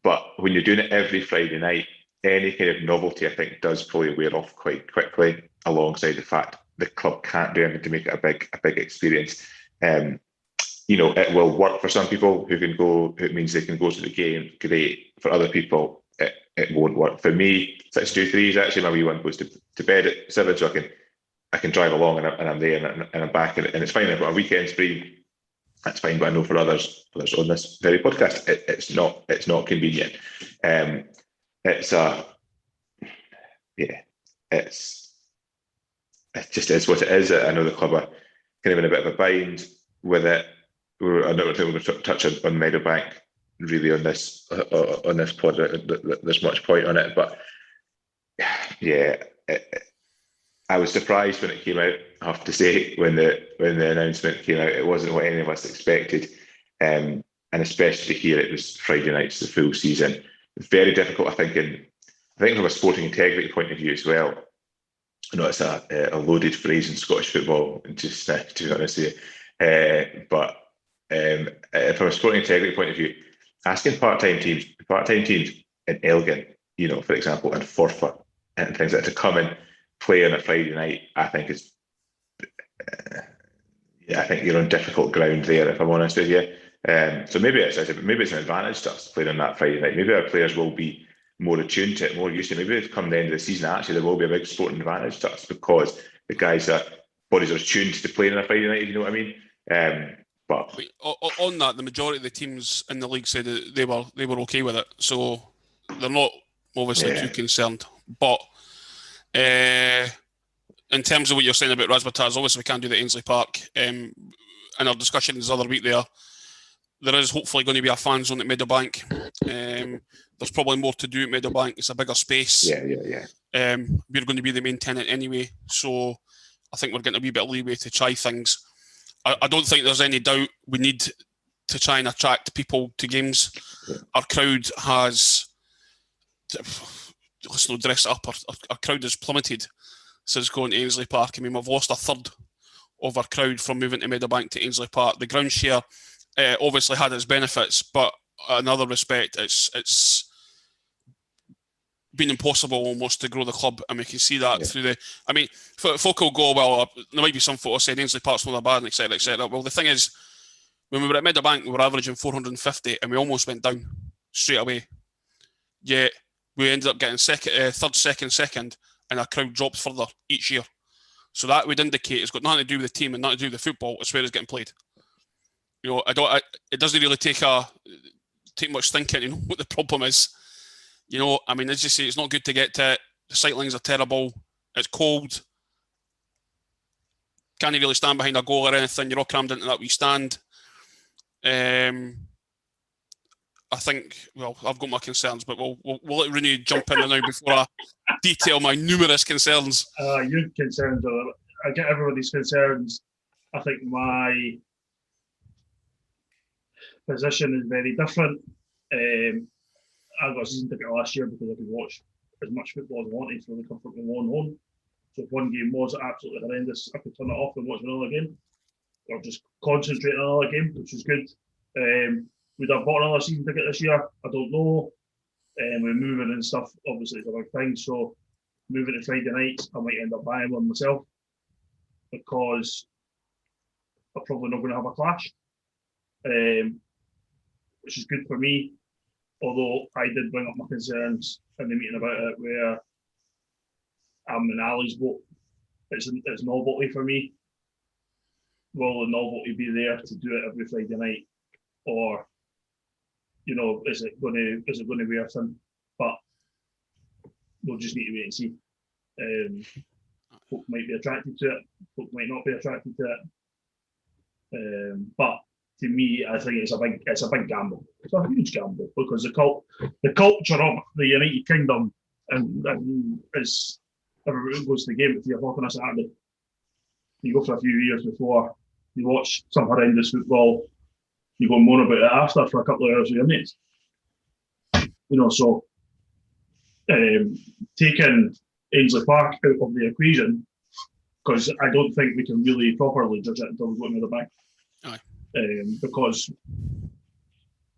But when you're doing it every Friday night, any kind of novelty, I think, does probably wear off quite quickly, alongside the fact the club can't do anything to make it a big experience. It will work for some people who can go. It means they can go to the game. Great. For other people, it won't work. For me, 6-2-3 is actually my wee one. Goes to bed at 7, so I can drive along and I'm there and I'm back, and it's fine. I've got a weekend free. That's fine. But I know for others on this very podcast, it's not convenient. It just is what it is. I know the club are kind of in a bit of a bind with it. I don't think we're going to touch on Meadowbank really on this pod. There's much point on it, but I was surprised when it came out. I have to say, when the announcement came out, it wasn't what any of us expected, and especially here, it was Friday nights, the full season. Very difficult, I think from a sporting integrity point of view as well. I know it's a loaded phrase in Scottish football, just to be honest with you, but from a sporting integrity point of view, asking part-time teams in Elgin, for example, and Forfar and things like that, to come and play on a Friday night, I think is, I think you're on difficult ground there, if I'm honest with you. So maybe it's an advantage to us playing on that Friday night. Maybe our players will be more attuned to it, more used to it. Maybe come the end of the season, actually, there will be a big sporting advantage to us because the guys' bodies are tuned to playing on a Friday night, if you know what I mean. But on that, the majority of the teams in the league said that they were okay with it, so they're not obviously too concerned. But in terms of what you're saying about Razzmatazz, obviously we can't do the Ainsley Park. In our discussions the other week there is hopefully going to be a fan zone at Meadowbank. There's probably more to do at Meadowbank. It's a bigger space. Yeah. We're going to be the main tenant anyway, so I think we're getting a wee bit of leeway to try things. I don't think there's any doubt we need to try and attract people to games. Yeah. Our crowd has, let's not dress it up, our crowd has plummeted since going to Ainsley Park. I mean, we've lost a third of our crowd from moving to Meadowbank to Ainsley Park. The ground share obviously had its benefits, but in another respect, it's been impossible almost to grow the club, and we can see that through the. I mean, folk will go, well, there might be some folk saying Ainsley Park's not that bad, etc., etc. Well, the thing is, when we were at Meadowbank, we were averaging 450, and we almost went down straight away. Yet we ended up getting third, second, and our crowd dropped further each year. So that would indicate it's got nothing to do with the team and nothing to do with the football. It's where it's getting played. It doesn't really take much thinking to know what the problem is. I mean, as you say, it's not good to get to it. The sightlines are terrible. It's cold. Can't really stand behind a goal or anything. You're all crammed into that wee stand. I think, well, I've got my concerns, but we'll let Rooney jump in now before I detail my numerous concerns. Your concerns I get everybody's concerns. I think my position is very different. I got a season ticket last year because I could watch as much football as I wanted from the comfort of my own home. So if one game was absolutely horrendous, I could turn it off and watch another game, or just concentrate on another game, which was good. Would I have bought another season ticket this year? I don't know. We're moving and stuff, obviously it's a big thing. So moving to Friday nights, I might end up buying one myself because I'm probably not going to have a clash, which is good for me. Although I did bring up my concerns in the meeting about it, where I'm in Ali's boat. It's novelty for me. Will the novelty be there to do it every Friday night, or is it going to be a thing? But we'll just need to wait and see. Folk might be attracted to it. Folk might not be attracted to it. But to me, I think it's a big gamble. It's a huge gamble because the culture of the United Kingdom and is everybody goes to the game at 3:00 on a Saturday. You go for a few years before You watch some horrendous football, you go and moan about it after for a couple of hours with your mates. So taking Ainsley Park out of the equation, because I don't think we can really properly judge it until we go to the bank. Aye. Because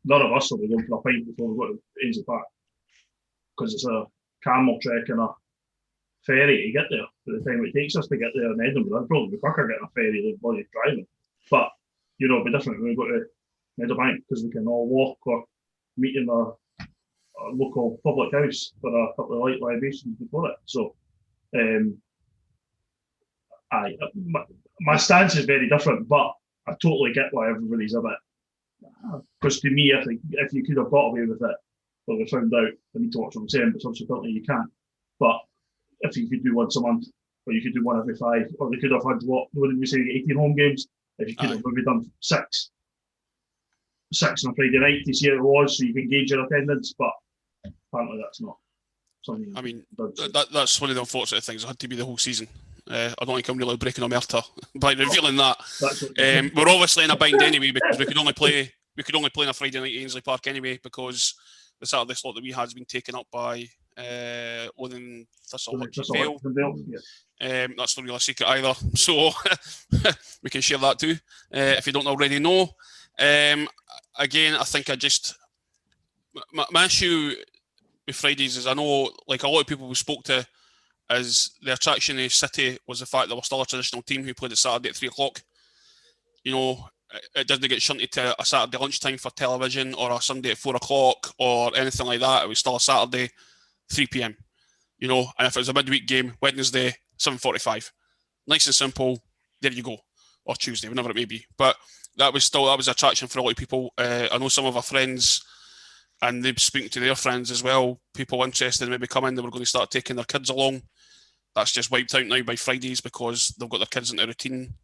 none of us will be going for a pint before we go to Ainsley Park, because it's a camel trek and a ferry to get there. By the time it takes us to get there in Edinburgh, I'd probably be quicker getting a ferry than bloody driving. But it'll be different when we go to Meadowbank, because we can all walk or meet in a local public house for a couple of light libations before it. So, my stance is very different, but I totally get why everybody's a bit. Because to me, I think if you could have got away with it, well, we found out, I need to watch what I'm saying, but subsequently you can't. But if you could do once a month, or you could do one every 5, or they could have had what did we say, 18 home games? If you could have maybe done 6 on a Friday night to see how it was, so you can gauge your attendance. But apparently that's not something. I mean, that's one of the unfortunate things. It had to be the whole season. I don't think I'm really breaking a merter by revealing that. We're obviously in a bind anyway, because we could only play on a Friday night at Ainsley Park anyway, because the Saturday slot that we had has been taken up by Lothian Thistle Vale. That's not really a secret either, so we can share that too if you don't already know. Again, I think my issue with Fridays is, I know, like a lot of people we spoke to, is the attraction of City was the fact that we're still a traditional team who played at Saturday at 3 o'clock. It didn't get shunted to a Saturday lunchtime for television, or a Sunday at 4 o'clock, or anything like that. It was still a Saturday 3 p.m. And if it was a midweek game, Wednesday 7:45, nice and simple. There you go, or Tuesday, whenever it may be. But that was attraction for a lot of people. I know some of our friends, and they're speaking to their friends as well. People interested in maybe coming, they were going to start taking their kids along. That's just wiped out now by Fridays, because they've got their kids into routine.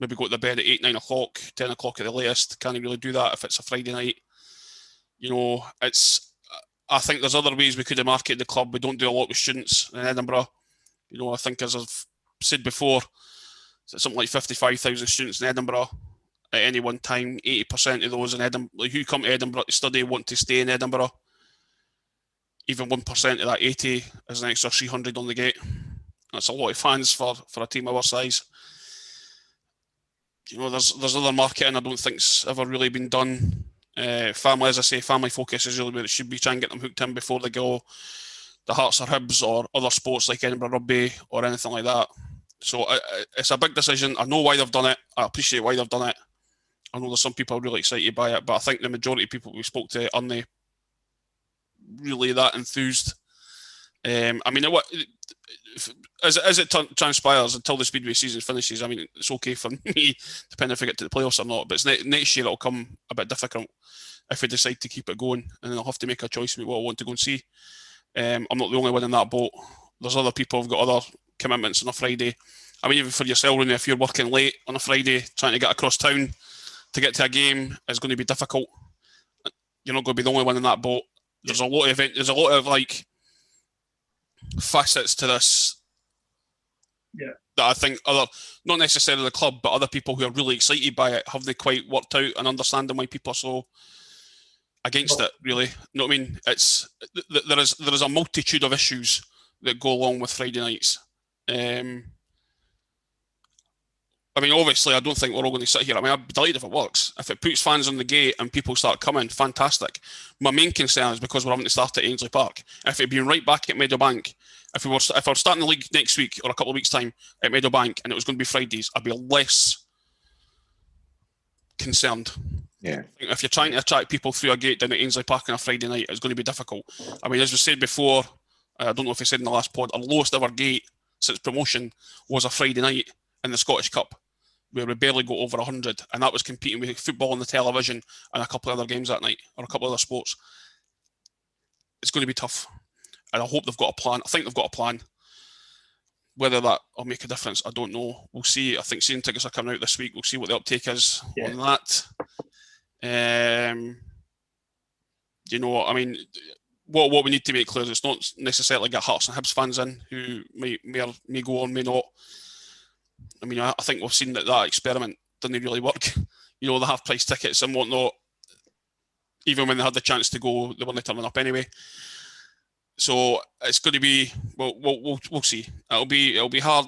Maybe go to bed at 8, 9 o'clock, 10 o'clock at the latest. Can't really do that if it's a Friday night. I think there's other ways we could have marketed the club. We don't do a lot with students in Edinburgh. I think, as I've said before, something like 55,000 students in Edinburgh at any one time. 80% of those in Edinburgh who come to Edinburgh to study want to stay in Edinburgh. Even 1% of that 80 is an extra 300 on the gate. That's a lot of fans for a team of our size. There's other marketing I don't think's ever really been done. Family, as I say, family focus is really where it should be. Try and get them hooked in before they go the Hearts or Hibs or other sports like Edinburgh Rugby or anything like that. So it's a big decision. I know why they've done it. I appreciate why they've done it. I know there's some people really excited by it, but I think the majority of people we spoke to aren't really that enthused. As it transpires until the Speedway season finishes, it's okay for me, depending if we get to the playoffs or not. But it's next year it'll come a bit difficult if we decide to keep it going, and then I'll have to make a choice about what I want to go and see. I'm not the only one in that boat. There's other people who've got other commitments on a Friday. Even for yourself, Rooney, if you're working late on a Friday, trying to get across town to get to a game is going to be difficult. You're not going to be the only one in that boat. There's a lot of like facets to this. Yeah. That I think not necessarily the club, but other people who are really excited by it haven't quite worked out and understanding why people are so against it. Really, you know what I mean? There is a multitude of issues that go along with Friday nights. Obviously, I don't think we're all going to sit here. I'd be delighted if it works. If it puts fans on the gate and people start coming, fantastic. My main concern is because we're having to start at Ainsley Park. If it'd been right back at Meadowbank, if I were starting the league next week or a couple of weeks' time at Meadowbank and it was going to be Fridays, I'd be less concerned. Yeah. If you're trying to attract people through a gate down at Ainsley Park on a Friday night, it's going to be difficult. As we said before, I don't know if I said in the last pod, our lowest ever gate since promotion was a Friday night in the Scottish Cup, where we barely got over 100, and that was competing with football on the television and a couple of other games that night, or a couple of other sports. It's going to be tough, and I hope they've got a plan. I think they've got a plan. Whether that will make a difference, I don't know. We'll see. I think season tickets are coming out this week. We'll see what the uptake is on that. What we need to make clear is it's not necessarily get Hearts and Hibs fans in who may go on, may not. I think we've seen that experiment didn't really work. You know, the half-price tickets and whatnot. Even when they had the chance to go, they weren't turning up anyway. So it's going to be. We'll see. It'll be hard.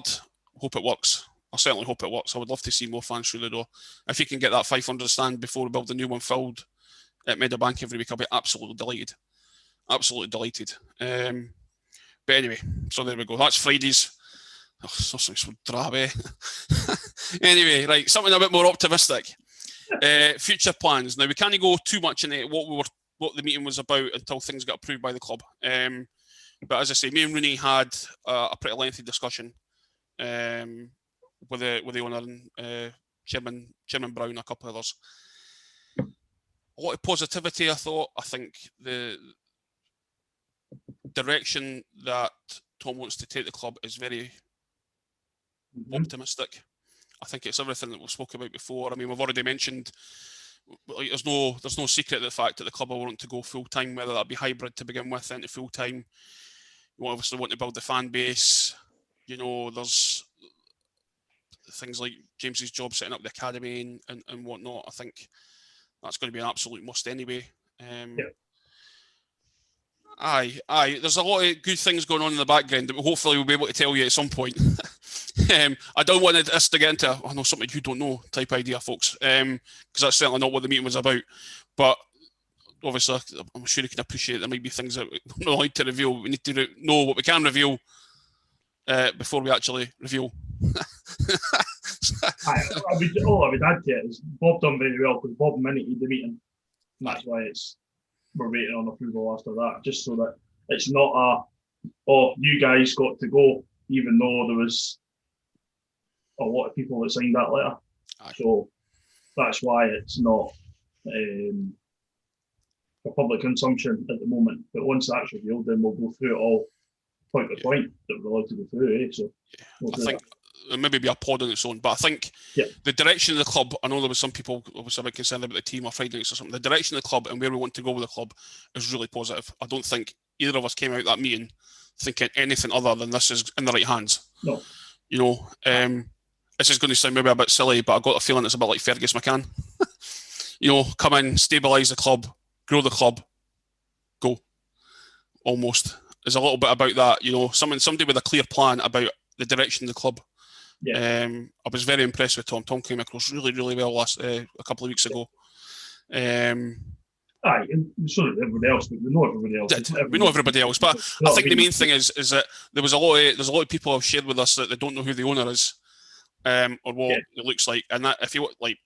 Hope it works. I certainly hope it works. I would love to see more fans through the door. If you can get that 500 stand before we build a new one filled at Meadowbank every week, I'll be absolutely delighted. Absolutely delighted. But anyway, so there we go. That's Friday's. Oh, so drab, eh? Anyway, right, something a bit more optimistic. Future plans. Now we can't go too much into what the meeting was about until things got approved by the club. But as I say, me and Rooney had a pretty lengthy discussion with the owner and Chairman Brown and a couple of others. A lot of positivity, I thought. I think the direction that Tom wants to take the club is very optimistic. I think it's everything that we've spoken about before. I mean, we've already mentioned, like, there's no secret the fact that the club will want to go full time, whether that be hybrid to begin with into full time. You obviously want to build the fan base. You know, there's things like James's job setting up the academy and whatnot. I think that's going to be an absolute must anyway. Aye. There's a lot of good things going on in the background that hopefully we'll be able to tell you at some point. I don't want us to get into, I know something you don't know type idea, folks, because that's certainly not what the meeting was about. But obviously, I'm sure you can appreciate there might be things that we're not allowed to reveal. We need to know what we can reveal before we actually reveal. I would add to it is Bob done very well because Bob minuted the meeting. And that's why we're waiting on approval after that, just so that it's not you guys got to go, even though there was a lot of people that signed that letter. Aye. So that's why it's not for public consumption at the moment. But once that's revealed, then we'll go through it all point by point that we're allowed to go through. So I think there maybe be a pod on its own, but I think the direction of the club, I know there was some people obviously a bit concerned about the team or Friday nights or something. The direction of the club and where we want to go with the club is really positive. I don't think either of us came out that meeting thinking anything other than this is in the right hands. No. You know, this is going to sound maybe a bit silly, but I've got a feeling it's a bit like Fergus McCann. You know, come in, stabilise the club, grow the club, go. Almost. There's a little bit about that, you know, somebody with a clear plan about the direction of the club. Yeah. I was very impressed with Tom. Tom came across really, really well a couple of weeks ago. Aye, and so did everybody else, but we know everybody else. We know everybody else, but I think the main thing is that there's a lot of people who have shared with us that they don't know who the owner is, or what it looks like, and that if you like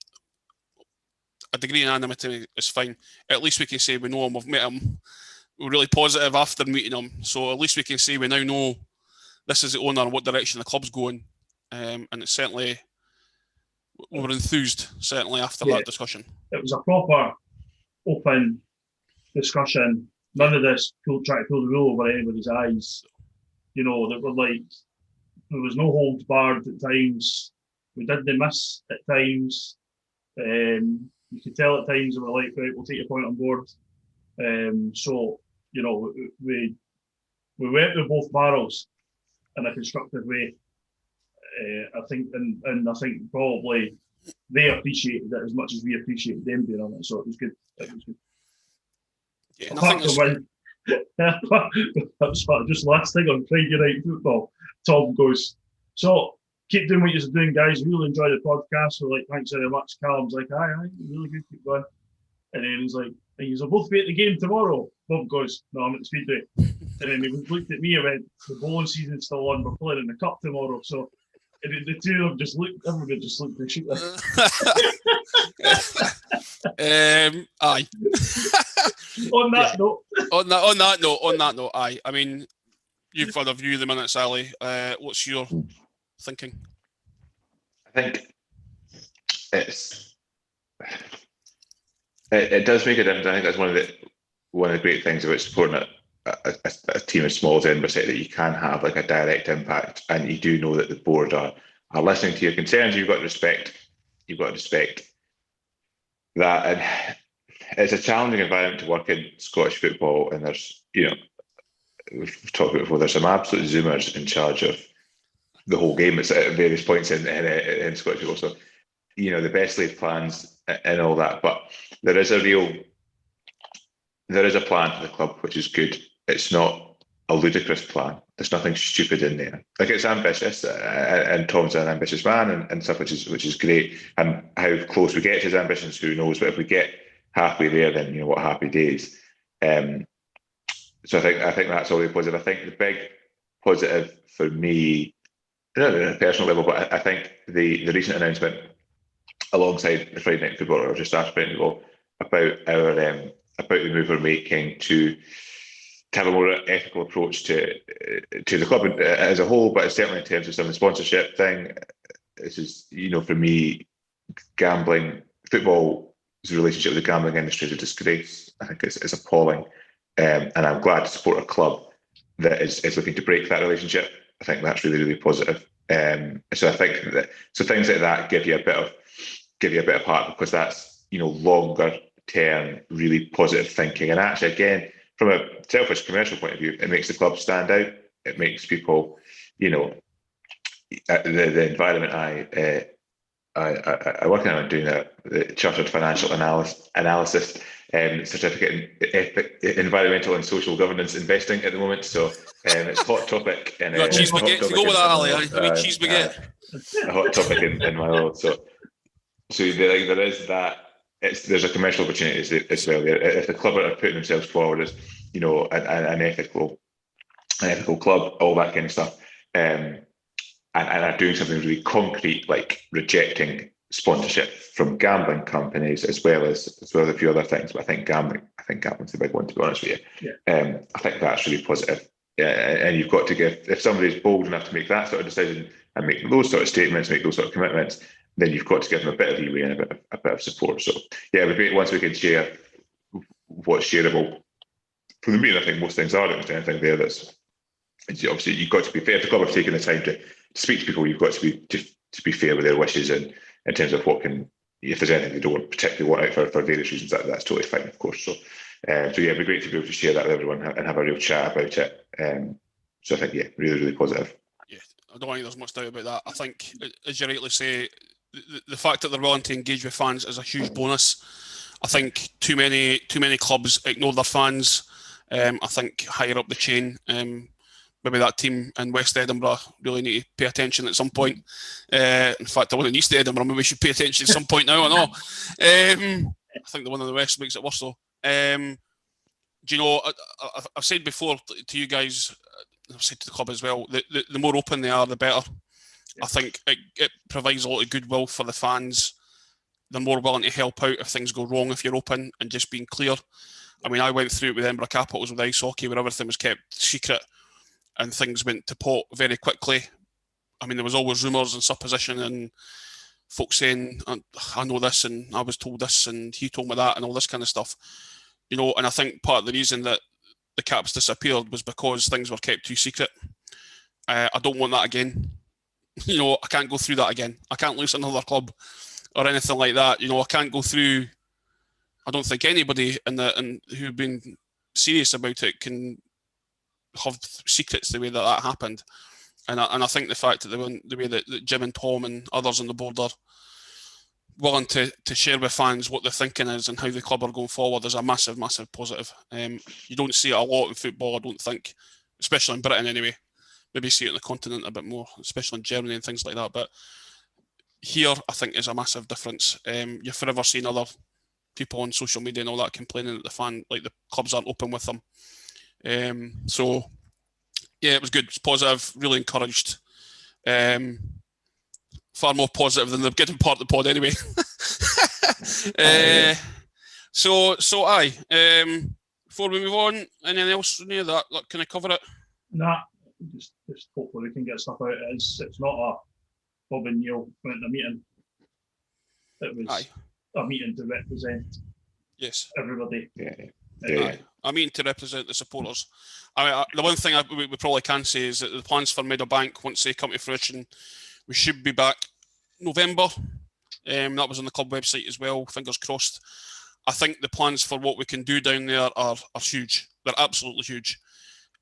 a degree of anonymity is fine. At least we can say we know him, we've met him. We're really positive after meeting him, so at least we can say we now know this is the owner and what direction the club's going, and it's certainly we were enthused certainly after that discussion. It was a proper open discussion. None of this trying to pull the wool over anybody's eyes. You know, that were like there was no holds barred at times. We did the miss at times. You could tell at times they were like, right, we'll take your point on board. So, you know, we went with both barrels in a constructive way. I think, and I think probably they appreciated it as much as we appreciated them being on it. So it was good. It was good. Yeah, apart from that's just last thing on Friday Night Football. Tom goes, so keep doing what you're doing, guys. Really enjoy the podcast. We're like, thanks very much. Callum's like, aye, really good, keep going. And then he's like, you'll both be at the game tomorrow. Bob goes, no, I'm at the Speedway. And then he looked at me and went, the bowling season's still on, we're playing in the cup tomorrow. So and the two of them just looked, everybody just looked at each other. Aye. On that note, aye. I mean, you've had a view of the minutes, Ali. What's your thinking? I think it does make a difference. I think that's one of the great things about supporting a team as small as Edinburgh City, that you can have like a direct impact, and you do know that the board are listening to your concerns. You've got to respect that, and it's a challenging environment to work in Scottish football. And there's, you know, we've talked about before, there's some absolute zoomers in charge of the whole game at various points in Scottish football. So the best laid plans and all that, but there is a plan for the club which is good. It's not a ludicrous plan. There's nothing stupid in there. Like, it's ambitious, and Tom's an ambitious man and stuff, which is great. And how close we get to his ambitions, who knows? But if we get halfway there, then what happy days. So I think that's all really positive. I think the big positive for me, not at a personal level, but I think the recent announcement alongside the Friday Night Football, or just after Friday Night Football, about the move we're making to have a more ethical approach to the club as a whole, but certainly in terms of some of the sponsorship thing. This is, for me, football's relationship with the gambling industry is a disgrace. I think it's appalling, and I'm glad to support a club that is looking to break that relationship. I think that's really, really positive. So I think things like that give you a bit of heart, because that's longer term, really positive thinking. And actually, again, from a selfish commercial point of view, it makes the club stand out. It makes people, the environment I work in, I'm doing the Chartered Financial Analyst certificate in environmental and social governance investing at the moment. So it's a hot topic. And you got cheese baguette to go with that, Ali. Cheese baguette. A hot topic in my world. So there is that. There's a commercial opportunity as well. If the club are putting themselves forward as an ethical club, all that kind of stuff, and are doing something really concrete, like rejecting sponsorship from gambling companies, as well as a few other things. But I think gambling's the big one, to be honest with you. Yeah. I think that's really positive. And you've got to if somebody's bold enough to make that sort of decision and make those sort of statements, make those sort of commitments, then you've got to give them a bit of leeway and a bit of support. So yeah, it would be great once we could share what's shareable from the meeting. I think most things are. There's anything there that's obviously, you've got to be fair. If the club have taken the time to speak to people, you've got to be fair with their wishes, and in terms of if there's anything they don't particularly want out for various reasons, that's totally fine, of course. So yeah, it'd be great to be able to share that with everyone and have a real chat about it. So I think, yeah, really, really positive. Yeah, I don't think there's much doubt about that. I think, as you rightly say, the fact that they're willing to engage with fans is a huge bonus. I think too many clubs ignore their fans. I think higher up the chain, maybe that team in West Edinburgh really need to pay attention at some point. In fact, the one in East Edinburgh maybe should pay attention at some point now. I know. I think the one in the West makes it worse though. Do you know? I've said before to you guys, I've said to the club as well, the more open they are, the better. I think it provides a lot of goodwill for the fans. They're more willing to help out if things go wrong if you're open and just being clear. I mean, I went through it with Edinburgh Capitals with ice hockey, where everything was kept secret and things went to pot very quickly. I mean, there was always rumours and supposition and folks saying, I know this and I was told this and he told me that and all this kind of stuff. And I think part of the reason that the Caps disappeared was because things were kept too secret. I don't want that again. I can't go through that again. I can't lose another club or anything like that. I can't go through. I don't think anybody who've been serious about it can have secrets the way that happened. And I think the fact that the way that Jim and Tom and others on the board are willing to share with fans what their thinking is and how the club are going forward is a massive, massive positive. You don't see it a lot in football, I don't think, especially in Britain anyway. Maybe see it on the continent a bit more, especially in Germany and things like that. But here, I think, is a massive difference. You're forever seeing other people on social media and all that complaining that the clubs aren't open with them. So, yeah, it was good. It's positive, really encouraged. Far more positive than the getting part of the pod anyway. So aye. Before we move on, anything else, Rooney, that can I cover it? Nah, just hopefully we can get stuff out. It's not a Bob and Neal went to a meeting. It was a meeting to represent everybody. Yeah. I mean, to represent the supporters. The one thing we probably can say is that the plans for Meadowbank, once they come to fruition, we should be back November. That was on the club website as well. Fingers crossed. I think the plans for what we can do down there are huge. They're absolutely huge.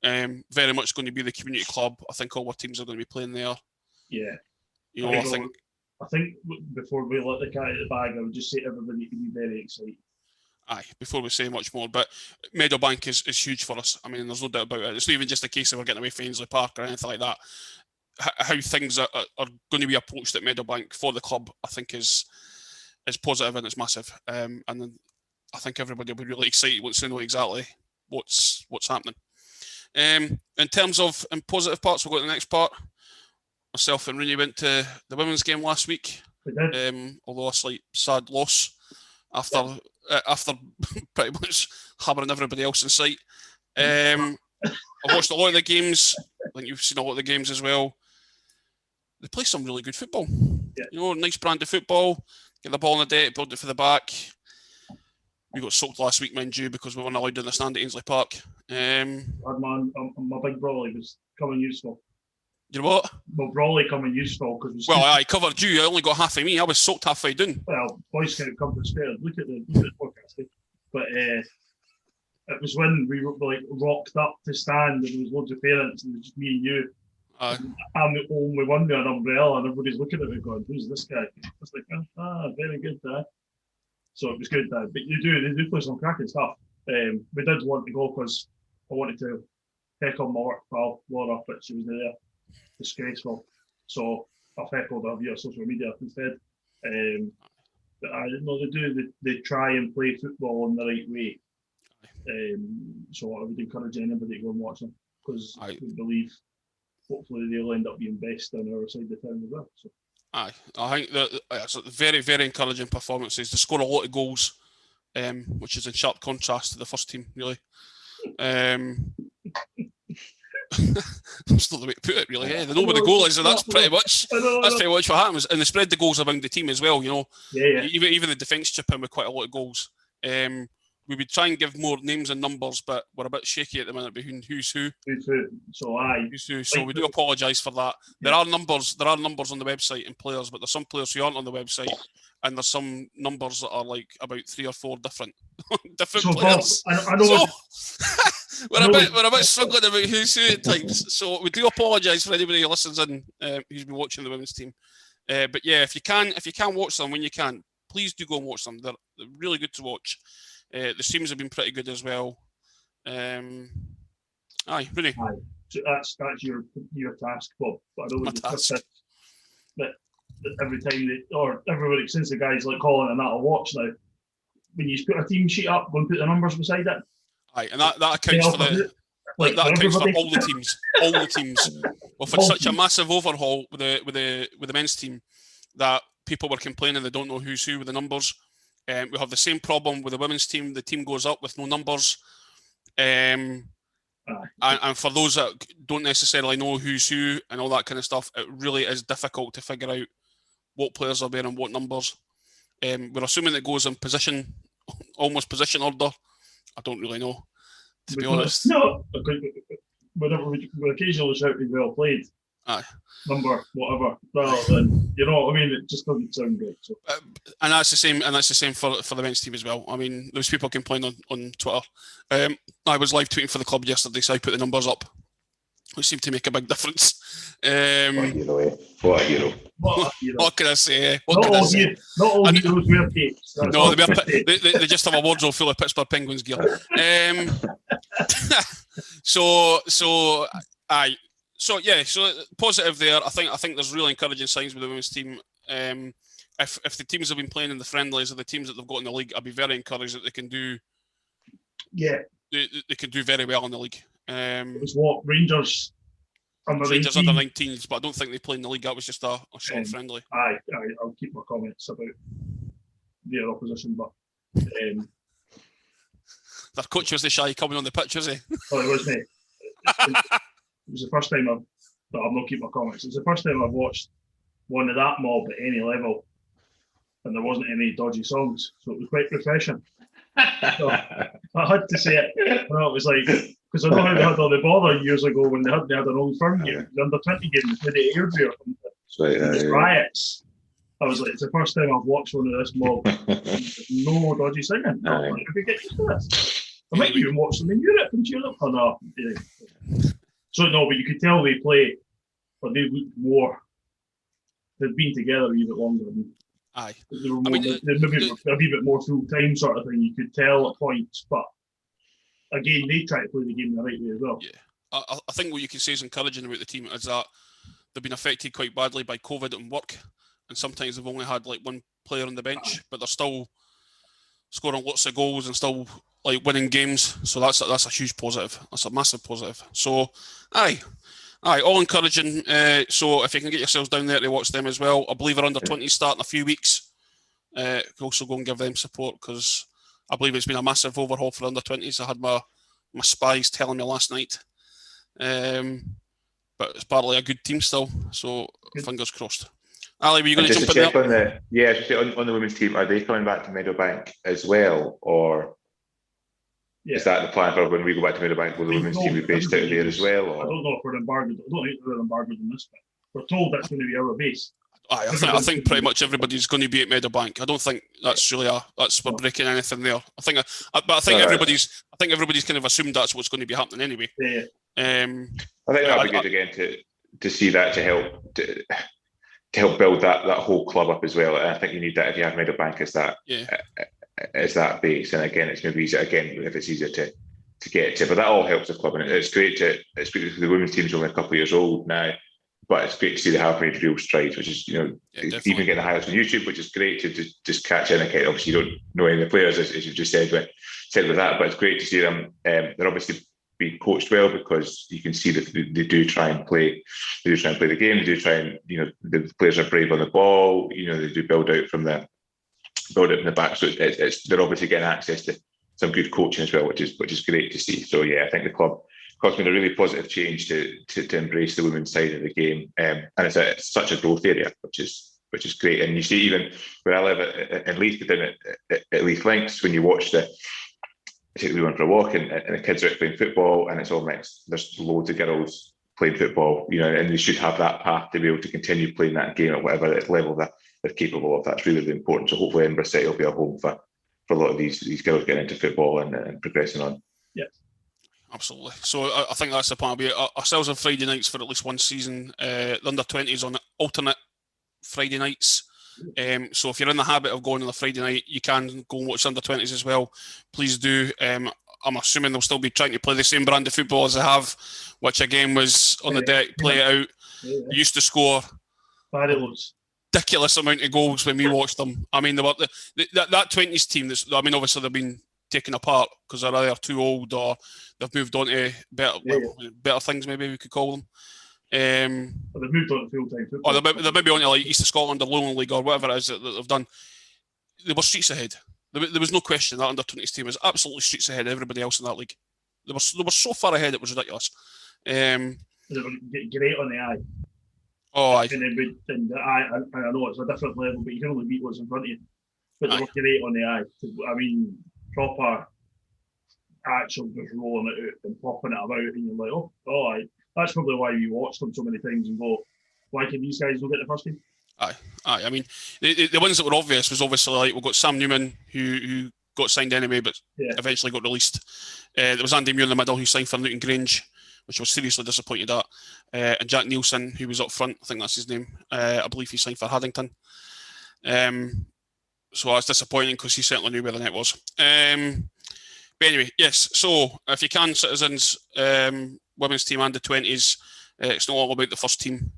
Very much going to be the community club. I think all our teams are going to be playing there. Yeah. I think I think before we let the cat out of the bag, I would just say everybody can be very excited. Aye, before we say much more, but Meadowbank is huge for us. I mean, there's no doubt about it. It's not even just a case of we're getting away from Ainsley Park or anything like that. How things are going to be approached at Meadowbank for the club, I think, is positive and it's massive. And then I think everybody will be really excited once they know exactly what's happening. In terms of positive parts, we'll go to the next part. Myself and Rooney went to the women's game last week. We did. Although a slight sad loss after pretty much hammering everybody else in sight. I watched a lot of the games. I think you've seen a lot of the games as well. They play some really good football. Yeah. You know, nice brand of football. Get the ball in the net, build it for the back. We got soaked last week, mind you, because we weren't allowed in the stand at Ainsley Park. My big brolly was coming useful. You know what? My brolly coming useful because Well, I covered you. I only got half of me. I was soaked halfway down. Well, Boy Scout compass fair. Look at the podcast. But it was when we were like rocked up to stand and there was loads of parents and it was just me and you. I'm the only one with an umbrella and everybody's looking at me going, "Who's this guy?" I was like, very good, Dad. So it was good, Dad. But they do play some cracking stuff. We did want to go because I wanted to heckle my work pal Laura, but she was there. Disgraceful. So I've heckled her via social media instead. But I didn't know they try and play football in the right way. So I would encourage anybody to go and watch them because I believe hopefully they'll end up being best on our side of the town as well. So. Aye, I think that it's very, very encouraging performances. They score a lot of goals, which is in sharp contrast to the first team, really. That's not the way to put it, really. Yeah, they know where the goal is, and that's pretty much what happens. And they spread the goals around the team as well. You know, even the defence chip in with quite a lot of goals. We would try and give more names and numbers, but we're a bit shaky at the minute between who's who. Who's who? So who's who. So we do apologise for that. There are numbers on the website and players, but there's some players who aren't on the website, and there's some numbers that are like about 3 or 4 different so players. Bob, I know. So, we're a bit struggling about who's who at times. So we do apologise for anybody who listens in who's been watching the women's team. But yeah, if you can watch them when you can, please do go and watch them. They're really good to watch. The streams have been pretty good as well. Rooney. Aye. So that's your task, Bob. But I don't My task. That every time everybody since the guys like Colin and that'll watch now. When you put a team sheet up, go and put the numbers beside it. Aye, and that accounts for all the teams. All the teams. We've had such a massive overhaul with the men's team that people were complaining they don't know who's who with the numbers. We have the same problem with the women's team. The team goes up with no numbers. And for those that don't necessarily know who's who and all that kind of stuff, it really is difficult to figure out what players are wearing what numbers. We're assuming it goes in almost position order. I don't really know, to be honest. No, whenever we occasionally shout we well played. Aye. Number, whatever. Rather than, you know what I mean? It just doesn't sound great. So. And that's the same for the men's team as well. I mean, those people complain on Twitter. I was live tweeting for the club yesterday, so I put the numbers up, which seemed to make a big difference. What a hero. What can I say? Not all heroes wear capes. No, they just have a wardrobe full of Pittsburgh Penguins gear. So positive there. I think there's really encouraging signs with the women's team. If the teams have been playing in the friendlies or the teams that they've got in the league, I'd be very encouraged that they can do. Yeah, they can do very well in the league. It was what Rangers under 19s, but I don't think they play in the league. That was just a short friendly. I'll keep my comments about their opposition, but their coach was the shy coming on the pitch, was he? Oh, it was me. It was the first time I'm not keeping my comments. It's the first time I've watched one of that mob at any level, and there wasn't any dodgy songs, so it was quite refreshing. So I had to say it. And it was like, because I know how they had all the bother years ago when they had an old firm game, the under 20 game with the air or something. Riots. I was like, it's the first time I've watched one of this mob. No dodgy singing. Like, if you get used to this, I might even watch them in Europe and cheer up. Oh no. Yeah. So no, but you could tell they play, but they look more they'd been together a wee bit longer. Aye. They were maybe a wee bit more full time sort of thing. You could tell at points, but again, they try to play the game the right way as well. Yeah, I think what you can say is encouraging about the team is that they've been affected quite badly by COVID and work, and sometimes they've only had like one player on the bench, but they're still scoring lots of goals and still like winning games. So that's a huge positive. That's a massive positive. So, aye, all encouraging. So if you can get yourselves down there to watch them as well, I believe our under-20s start in a few weeks. You can also go and give them support because I believe it's been a massive overhaul for under-20s. I had my spies telling me last night. But it's partly a good team still, so fingers crossed. Ali, were you going to jump in there? On the women's team, are they coming back to Meadowbank as well, or is that the plan for when we go back to Meadowbank? Will the women's team be based out there as well? Or? I don't know if we're embargoed. I don't think we're embargoed in this bit. We're told that's going to be our base. I think pretty much everybody's going to be at Meadowbank. I don't think that's really we're breaking anything there. I think everybody's kind of assumed that's what's going to be happening anyway. Yeah. I think that'd be good again to see that to help build that whole club up as well. And I think you need that if you have Meadowbank as that base. And again, it's maybe easier if it's easier to get to. But that all helps the club, and it's great the women's team's only a couple of years old now. But it's great to see they have made real strides, which is, even getting the highlights on YouTube, which is great to just catch in. Okay, obviously you don't know any of the players, as you've just said with that, but it's great to see them. They're obviously being coached well because you can see that they do try and play. They do try and play the game. They do try and the players are brave on the ball. They do build out from the back. So they're obviously getting access to some good coaching as well, which is great to see. So yeah, I think the club's made a really positive change to embrace the women's side of the game, and it's such a growth area, which is great. And you see, even where I live in Leith, down at Leith Links, when you watch we went for a walk and the kids are playing football and it's all mixed. There's loads of girls playing football, and they should have that path to be able to continue playing that game at whatever level that they're capable of. That's really, really important. So hopefully Edinburgh City will be a home for a lot of these girls getting into football and progressing on. Yeah. Absolutely. So I think that's the plan. We'll be ourselves on Friday nights for at least one season. The under-20s on alternate Friday nights. So if you're in the habit of going on a Friday night, you can go and watch under-20s as well. Please do. I'm assuming they'll still be trying to play the same brand of football as they have, which again was on the deck, play it out. Yeah. They used to score ridiculous amount of goals when we watched them. I mean, that 20s team, obviously they've been taken apart because they're either too old or they've moved on to better things, maybe we could call them. Or they've moved on to full-time football. Or they're maybe on to like East of Scotland or Lowland League or whatever it is that they've done. They were streets ahead. There was no question that under-20s team was absolutely streets ahead of everybody else in that league. They were so far ahead, it was ridiculous. They were great on the eye. Oh, aye. And the eye, I know it's a different level, but you can only beat what's in front of you. But they were great on the eye. I mean, proper actual just rolling it out and popping it about, and you're like, oh, aye. That's probably why you watch them so many times and go, why can these guys not get the first team? Aye. I mean, the ones that were obvious was obviously like we've got Sam Newman who got signed anyway, but eventually got released. There was Andy Muir in the middle who signed for Newton Grange, which I was seriously disappointed at. And Jack Nielsen, who was up front, I think that's his name. I believe he signed for Haddington. So I was disappointing because he certainly knew where the net was. But anyway, yes. So if you can, citizens, women's team and the 20s, it's not all about the first team.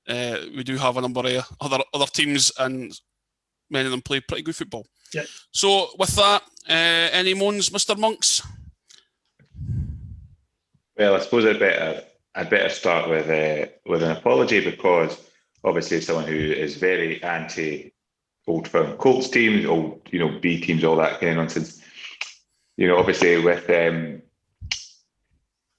We do have a number of other teams, and many of them play pretty good football. Yeah. So with that, any moans, Mr. Monks? Well, I suppose I'd better start with an apology, because obviously someone who is very anti Old Firm Colts teams, old B teams, all that kind of nonsense. Obviously with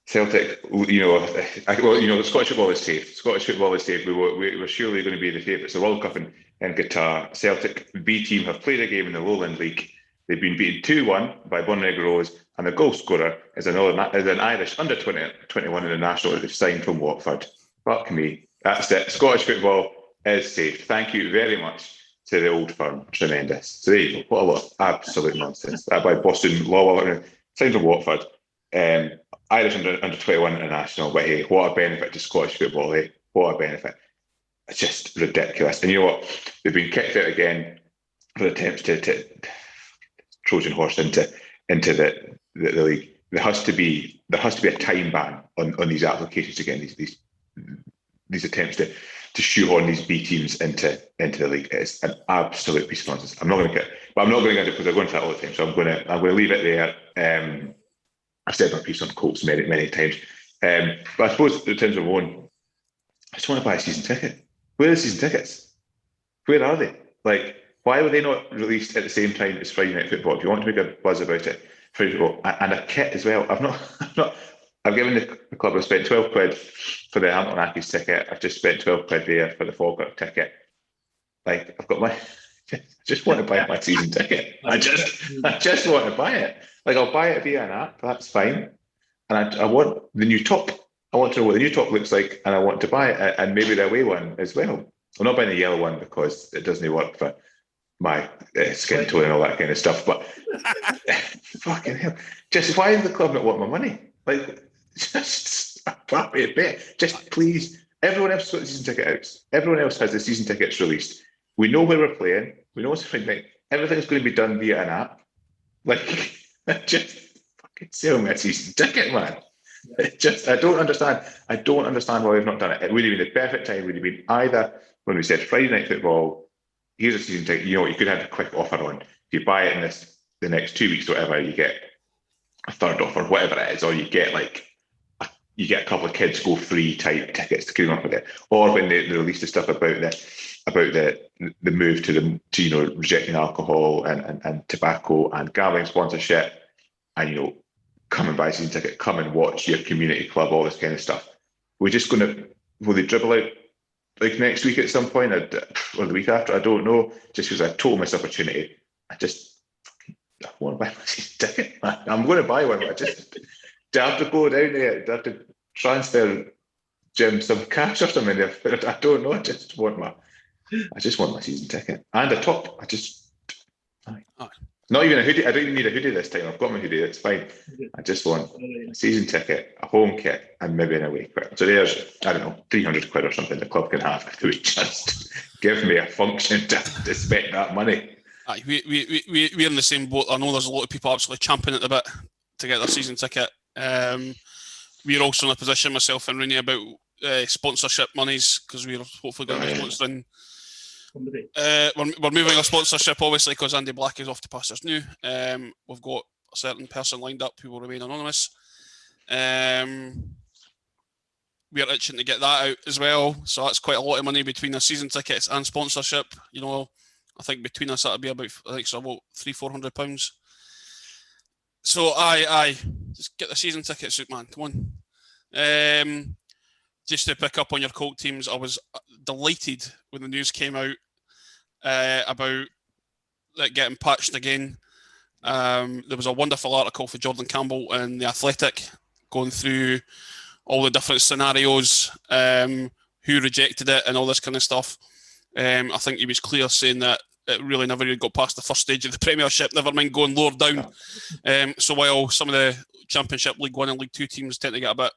Celtic, the Scottish football is safe. Scottish football is safe. We were surely going to be the favourites. The World Cup in Qatar. Celtic B team have played a game in the Lowland League. They've been beaten 2-1 by Bunrig Rose, and the goal scorer is an Irish under 21 international who's signed from Watford. Fuck me. That's it. Scottish football is safe. Thank you very much to the Old Firm. Tremendous. So there you go. What a lot of absolute nonsense. That by Boston Law, signed from Watford. Irish under 21 international. But hey, what a benefit to Scottish football, hey? What a benefit. It's just ridiculous. And you know what? They've been kicked out again for attempts to Trojan horse into the league. There has to be a time ban on these applications again. These attempts to shoehorn these B teams into the league. It's an absolute piece of nonsense. I'm not going to get it because I go into that all the time. So I'm going to leave it there. I've said my piece on Colts many times. But I suppose in terms of one, I just want to buy a season ticket. Where are the season tickets? Where are they? Like, why were they not released at the same time as Friday Night Football? If you want to make a buzz about it, Friday Night Football, and a kit as well. I've given the club, I've spent £12 for the Hampton Accies ticket. I've just spent £12 there for the Falkirk ticket. Like, I've got I just want to buy my season ticket. I just want to buy it. Like, I'll buy it via an app, that's fine. And I want the new top. I want to know what the new top looks like, and I want to buy it, and maybe the away one as well. I'm not buying the yellow one because it doesn't work for my skin tone and all that kind of stuff. But fucking hell, just why does the club not want my money? Like, just just please. Everyone else has got the season ticket out. Everyone else has the season tickets released. We know where we're playing. We know what's Friday night. Everything's going to be done via an app. Like, just fucking sell me a season ticket, man. I don't understand. I don't understand why we've not done it. It would have been the perfect time. It would have been either when we said Friday Night Football, here's a season ticket. You know, you could have a quick offer on. If you buy it in the next 2 weeks or whatever, you get a third offer, whatever it is, or you get a couple of kids go free type tickets to come up with it. Or when they released the stuff about the move to rejecting alcohol and tobacco and gambling sponsorship, and come and buy a season ticket, come and watch your community club, all this kind of stuff. We're just will they dribble out like next week at some point or the week after? I don't know. Just because I told this opportunity, I want to buy my season ticket. I'm going to buy one. I just do I have to go down there? Do I have to transfer Jim some cash or something? I don't know. I just want my season ticket and a top. Not even a hoodie. I don't even need a hoodie this time. I've got my hoodie. It's fine. I just want a season ticket, a home kit, and maybe an away kit. So there's, I don't know, 300 quid or something the club can have if we just give me a function to spend that money. Aye, we're in the same boat. I know there's a lot of people absolutely champing at the bit to get their season ticket. We're also in a position, myself and Rooney, about sponsorship monies, because we're hopefully going to be sponsoring. We're moving our sponsorship, obviously, because Andy Black is off to pastures new. We've got a certain person lined up who will remain anonymous. We're itching to get that out as well, so that's quite a lot of money between our season tickets and sponsorship. I think between us that'll be about £300-400. So aye, just get the season tickets out, man. Come on. Just to pick up on your Colt teams, I was delighted when the news came out about it getting patched again. There was a wonderful article for Jordan Campbell in The Athletic going through all the different scenarios, who rejected it and all this kind of stuff. I think he was clear saying that it really never really got past the first stage of the Premiership, never mind going lower down. So while some of the Championship, League 1 and League 2 teams tend to get a bit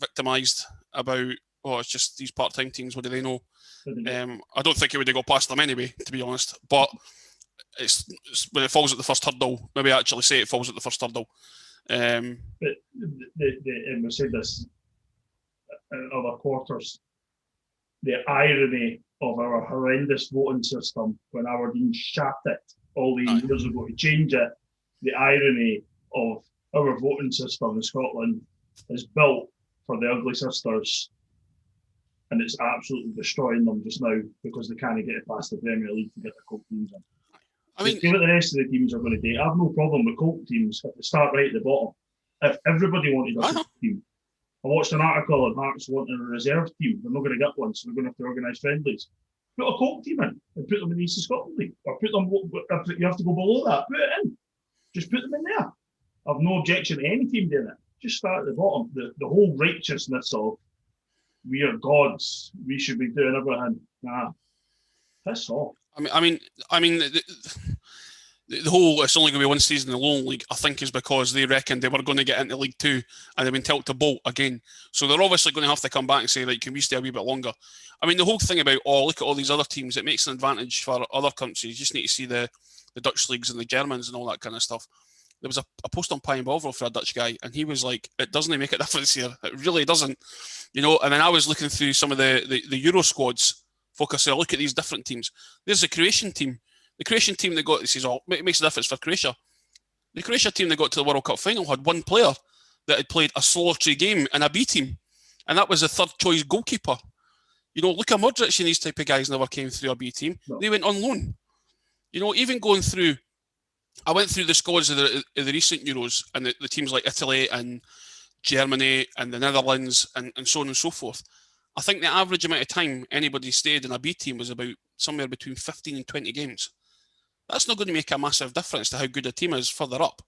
victimised about, it's just these part-time teams, what do they know? I don't think it would have got past them anyway, to be honest. But it's when it falls at the first hurdle, maybe I actually say it falls at the first hurdle. But and we said this in other quarters, the irony of our horrendous voting system when Aberdeen shat it all these years ago to change it, the irony of our voting system in Scotland is built for the Ugly Sisters, and it's absolutely destroying them just now because they can't get it past the Premier League to get the Colt teams in. I mean, see what the rest of the teams are going to do. I have no problem with Colt teams if they start right at the bottom. If everybody wanted a Colt team, I watched an article on Hearts wanting a reserve team. They're not going to get one, so they're going to have to organise friendlies. Put a Colt team in and put them in the East of Scotland League, or put them. If you have to go below that, put it in. Just put them in there. I've no objection to any team doing it. Just start at the bottom. The whole righteousness of we are gods, we should be doing everything. Nah, piss off. I mean, the whole it's only going to be one season in the Lowland League, I think, is because they reckon they were going to get into League Two and they've been told to bolt again. So they're obviously going to have to come back and say, right, can we stay a wee bit longer? I mean, the whole thing about, look at all these other teams, it makes an advantage for other countries. You just need to see the Dutch leagues and the Germans and all that kind of stuff. There was a post on Pine Bovril for a Dutch guy, and he was like, it doesn't make a difference here. It really doesn't. And then I was looking through some of the Euro squads, focusing, look at these different teams. There's the Croatian team. The Croatian team that got, this is all, it makes a difference for Croatia. The Croatia team that got to the World Cup final had one player that had played a solitary game in a B team, and that was the third choice goalkeeper. Luka Modric and these type of guys never came through a B team. No. They went on loan. Even going through, I went through the squads of the recent Euros and the teams like Italy and Germany and the Netherlands and so on and so forth. I think the average amount of time anybody stayed in a B team was about somewhere between 15 and 20 games. That's not going to make a massive difference to how good a team is further up.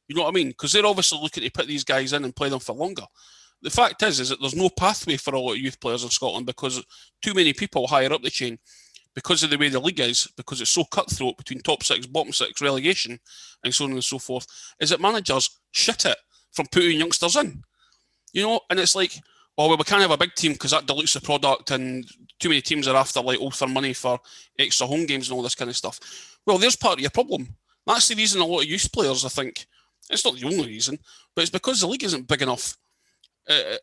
You know what I mean? Because they're obviously looking to put these guys in and play them for longer. The fact is that there's no pathway for a lot of youth players in Scotland because too many people higher up the chain, because of the way the league is, because it's so cutthroat between top six, bottom six, relegation, and so on and so forth, is that managers shit it from putting youngsters in. And it's like, we can't have a big team because that dilutes the product and too many teams are after for money for extra home games and all this kind of stuff. Well, there's part of your problem. That's the reason a lot of youth players, I think, it's not the only reason, but it's because the league isn't big enough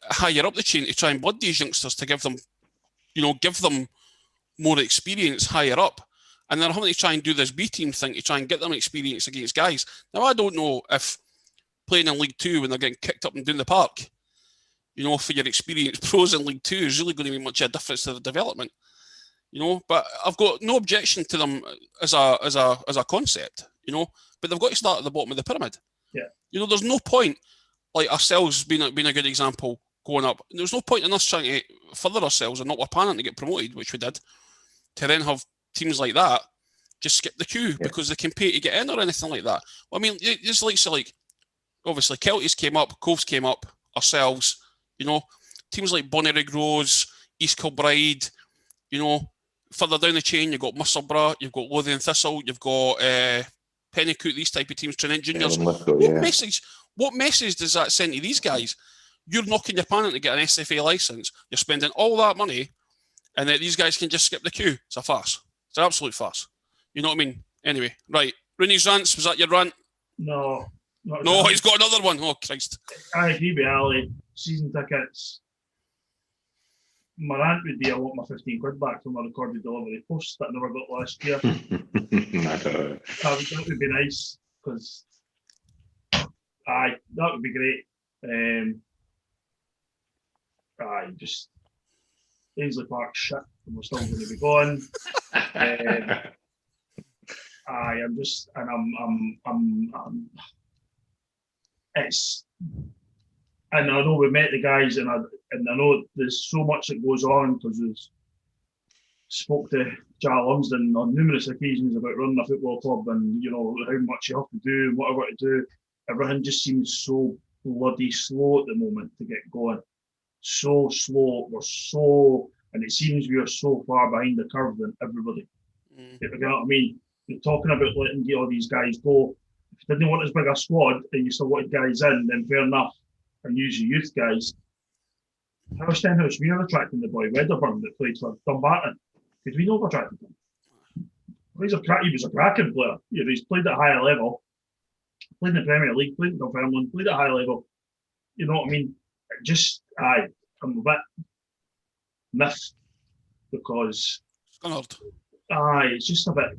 higher up the chain to try and blood these youngsters to give them more experience higher up. And they're having to try and do this B team thing to try and get them experience against guys. Now, I don't know if playing in League Two when they're getting kicked up and down the park, for your experienced pros in League Two is really going to make much of a difference to the development. But I've got no objection to them as a concept, but they've got to start at the bottom of the pyramid. Yeah. There's no point, like ourselves being a good example, going up. There's no point in us trying to further ourselves and not we're planning to get promoted, which we did, to then have teams like that just skip the queue because they can pay to get in or anything like that. Well, I mean, it's like obviously Kelties came up, Coves came up, ourselves, teams like Bonnyrigg Rose, East Kilbride, further down the chain, you've got Musselburgh, you've got Lothian Thistle, you've got Pennycoot, these type of teams, Trinent Juniors. What message does that send to these guys? You're knocking your pan in to get an SFA licence, you're spending all that money, and that these guys can just skip the queue. It's a farce. It's an absolute farce. You know what I mean? Anyway, right. Rooney's rants, was that your rant? No. No, he's got another one. Oh, Christ. I agree with Ali. Season tickets. My rant would be I want my 15 quid back from my recorded delivery post that I never got last year. That would be nice because that would be great. Just Ainsley Park shit, and we're still going to be going. And I know we met the guys, and I know there's so much that goes on because we spoke to Jar Lumsden on numerous occasions about running a football club and how much you have to do and whatever to do. Everything just seems so bloody slow at the moment to get going. So slow. And it seems we are so far behind the curve than everybody. If you know what I mean? You're talking about letting all these guys go. If you didn't want as big a squad and you still wanted guys in, then fair enough. And use your youth guys. How was Stenhouse Muir attracting the boy Wedderburn that played for Dumbarton? Could we not have attracted him? He was a cracking player. He's played at a higher level. Played in the Premier League, played in Northumberland, played at a high level. You know what I mean? I'm a bit miffed because it's just a bit.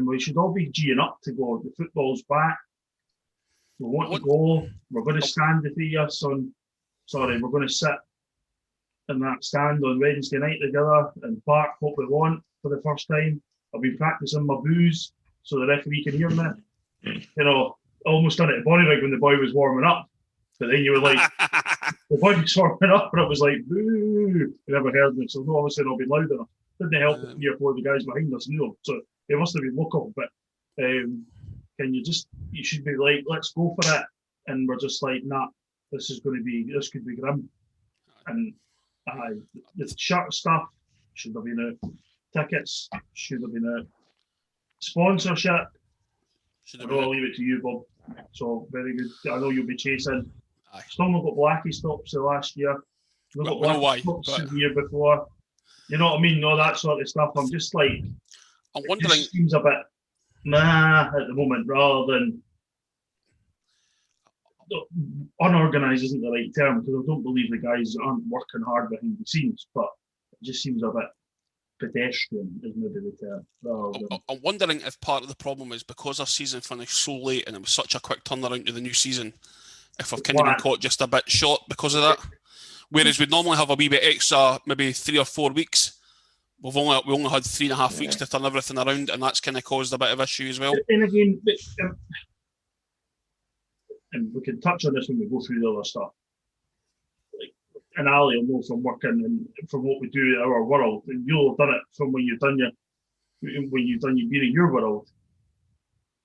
We should all be geeing up to go. The football's back. We want to go. We're going to stand the 3 years on. We're going to sit in that stand on Wednesday night together and bark what we want for the first time. I've been practicing my boos so the referee can hear me. Almost done it at Bonnyrigg when the boy was warming up. But then you were like, the boy was warming up, and I was like, boo. You never heard me, so obviously I'll be loud enough. Didn't help 3 or 4 of the guys behind us knew. So it must have been local, but. You should be like, let's go for it. And we're just like, nah, this could be grim. And the shirt stuff should have been out. Tickets should have been out. Sponsorship I'll leave it to you, Bob. So very good. I know you'll be chasing. Aye. Still not got Blackie stops the last year. We've got We know why, Blackie stops but the year before. You know what I mean? All that sort of stuff. I'm just like, I'm it wondering. just seems a bit at the moment, rather than unorganised isn't the right term, because I don't believe the guys aren't working hard behind the scenes, but it just seems a bit pedestrian, is maybe the term. I'm wondering if part of the problem is because our season finished so late and it was such a quick turnaround to the new season, if I've kind of been caught just a bit short because of that. Whereas we'd normally have a wee bit extra, maybe 3 or 4 weeks. We only had 3.5 weeks to turn everything around, and that's kind of caused a bit of issue as well. And again, and we can touch on this when we go through the other stuff. Like, and Ali will know from working and from what we do in our world, and you'll have done it from when you've done your being in your world.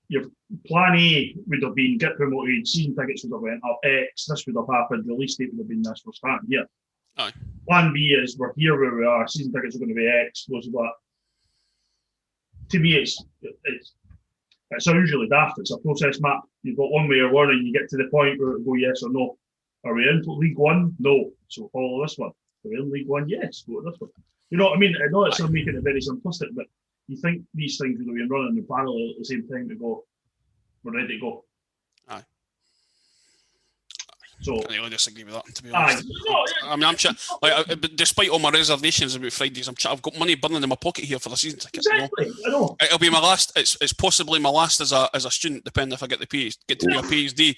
Your plan A would have been get promoted, season tickets would have went up X, this would have happened, release date would have been this, we're starting here. Aye. Plan B is we're here where we are, season tickets are going to be X, blah, blah, blah. To me, it's usually daft. It's a process map. You've got one way or one, and you get to the point where it go yes or no. Are we in League One? No. So follow this one. Are we in League One? Yes. Go to this one. You know what I mean? I know it's making it very simplistic, but you think these things would have been running in parallel at the same time to go, we're ready to go. Aye. So I really disagree with that, to be honest. Aye. I mean, despite all my reservations about Fridays, I've got money burning in my pocket here for the season ticket. Exactly. You know? I know. It'll be my last. It's possibly my last as a student, depending if I get to do a PhD.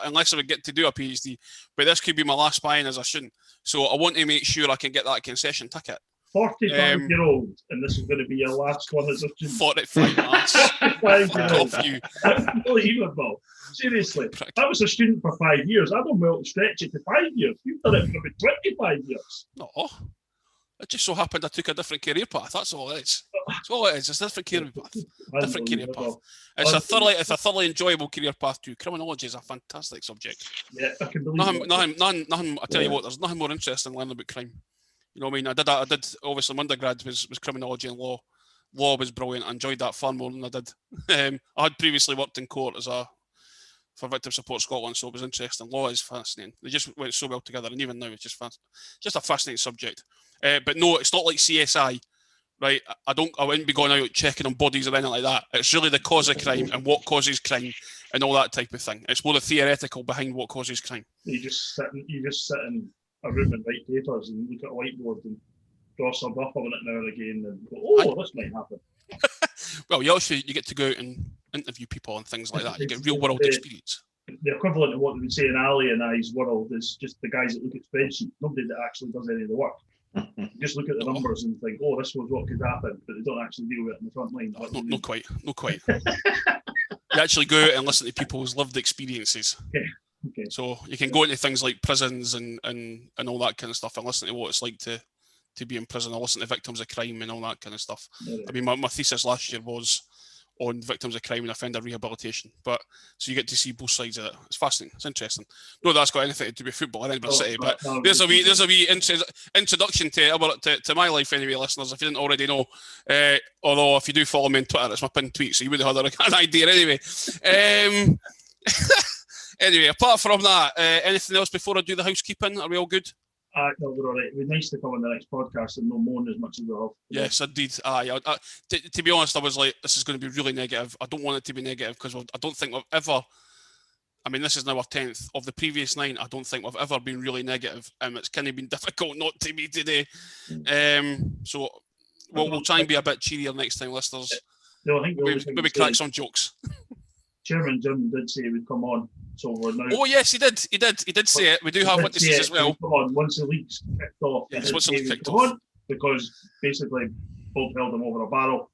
Unless I would get to do a PhD. But this could be my last buy-in as a student. So I want to make sure I can get that concession ticket. 45-year-old, and this is going to be your last one as a student. 45 months. 45-year-old. Unbelievable. Seriously. I was a student for 5 years. I don't want to stretch it to 5 years. You've done it for about 25 years. No. It just so happened I took a different career path. That's all it is. That's all it is. It's a different career path. It's a thoroughly enjoyable career path too. Criminology is a fantastic subject. Yeah, I can believe nothing. I tell you what, there's nothing more interesting than learning about crime. You know what I mean? I did obviously my undergrad was criminology and law. Law was brilliant. I enjoyed that far more than I did. I had previously worked in court for Victim Support Scotland, so it was interesting. Law is fascinating. They just went so well together, and even now it's just just a fascinating subject. But no, it's not like CSI, right? I wouldn't be going out checking on bodies or anything like that. It's really the cause of crime and what causes crime and all that type of thing. It's more the theoretical behind what causes crime. You just sit in a room and write papers and look at a whiteboard and draw some stuff on it now and again and go, this might happen. Well, you get to go out and interview people and things like that. You get real world experience. The equivalent of what we would say in Ali and I's world is just the guys that look at spreadsheets. Nobody that actually does any of the work. Just look at the numbers and think, this was what could happen, but they don't actually deal with it in the front line. No, quite. You actually go out and listen to people's lived experiences. Okay. So you can go into things like prisons and all that kind of stuff and listen to what it's like to be in prison, or listen to victims of crime and all that kind of stuff. Yeah. I mean, my thesis last year was on victims of crime and offender rehabilitation. But so you get to see both sides of it. It's fascinating. It's interesting. No, that's got anything to do with football or Edinburgh City, but there's a wee introduction to my life anyway, listeners, if you didn't already know. Although if you do follow me on Twitter, it's my pinned tweet, so you would have had an idea anyway. Anyway, apart from that, anything else before I do the housekeeping? Are we all good? No, we're all right. It'd be nice to come on the next podcast and no moan as much as we have. Yes, indeed. To be honest, I was like, this is going to be really negative. I don't want it to be negative because I don't think we've ever, I mean, this is now our 10th. Of the previous 9, I don't think we've ever been really negative. It's kind of been difficult not to be today. So we'll try and be a bit cheerier next time, listeners. No, I think maybe crack some jokes. Chairman Jim did say he would come on, so we're now. Oh yes, he did. He did say it. We do have witnesses as well. Come on, once the league's kicked off. Yes, once the league kicked off. Because basically Bob held him over a barrel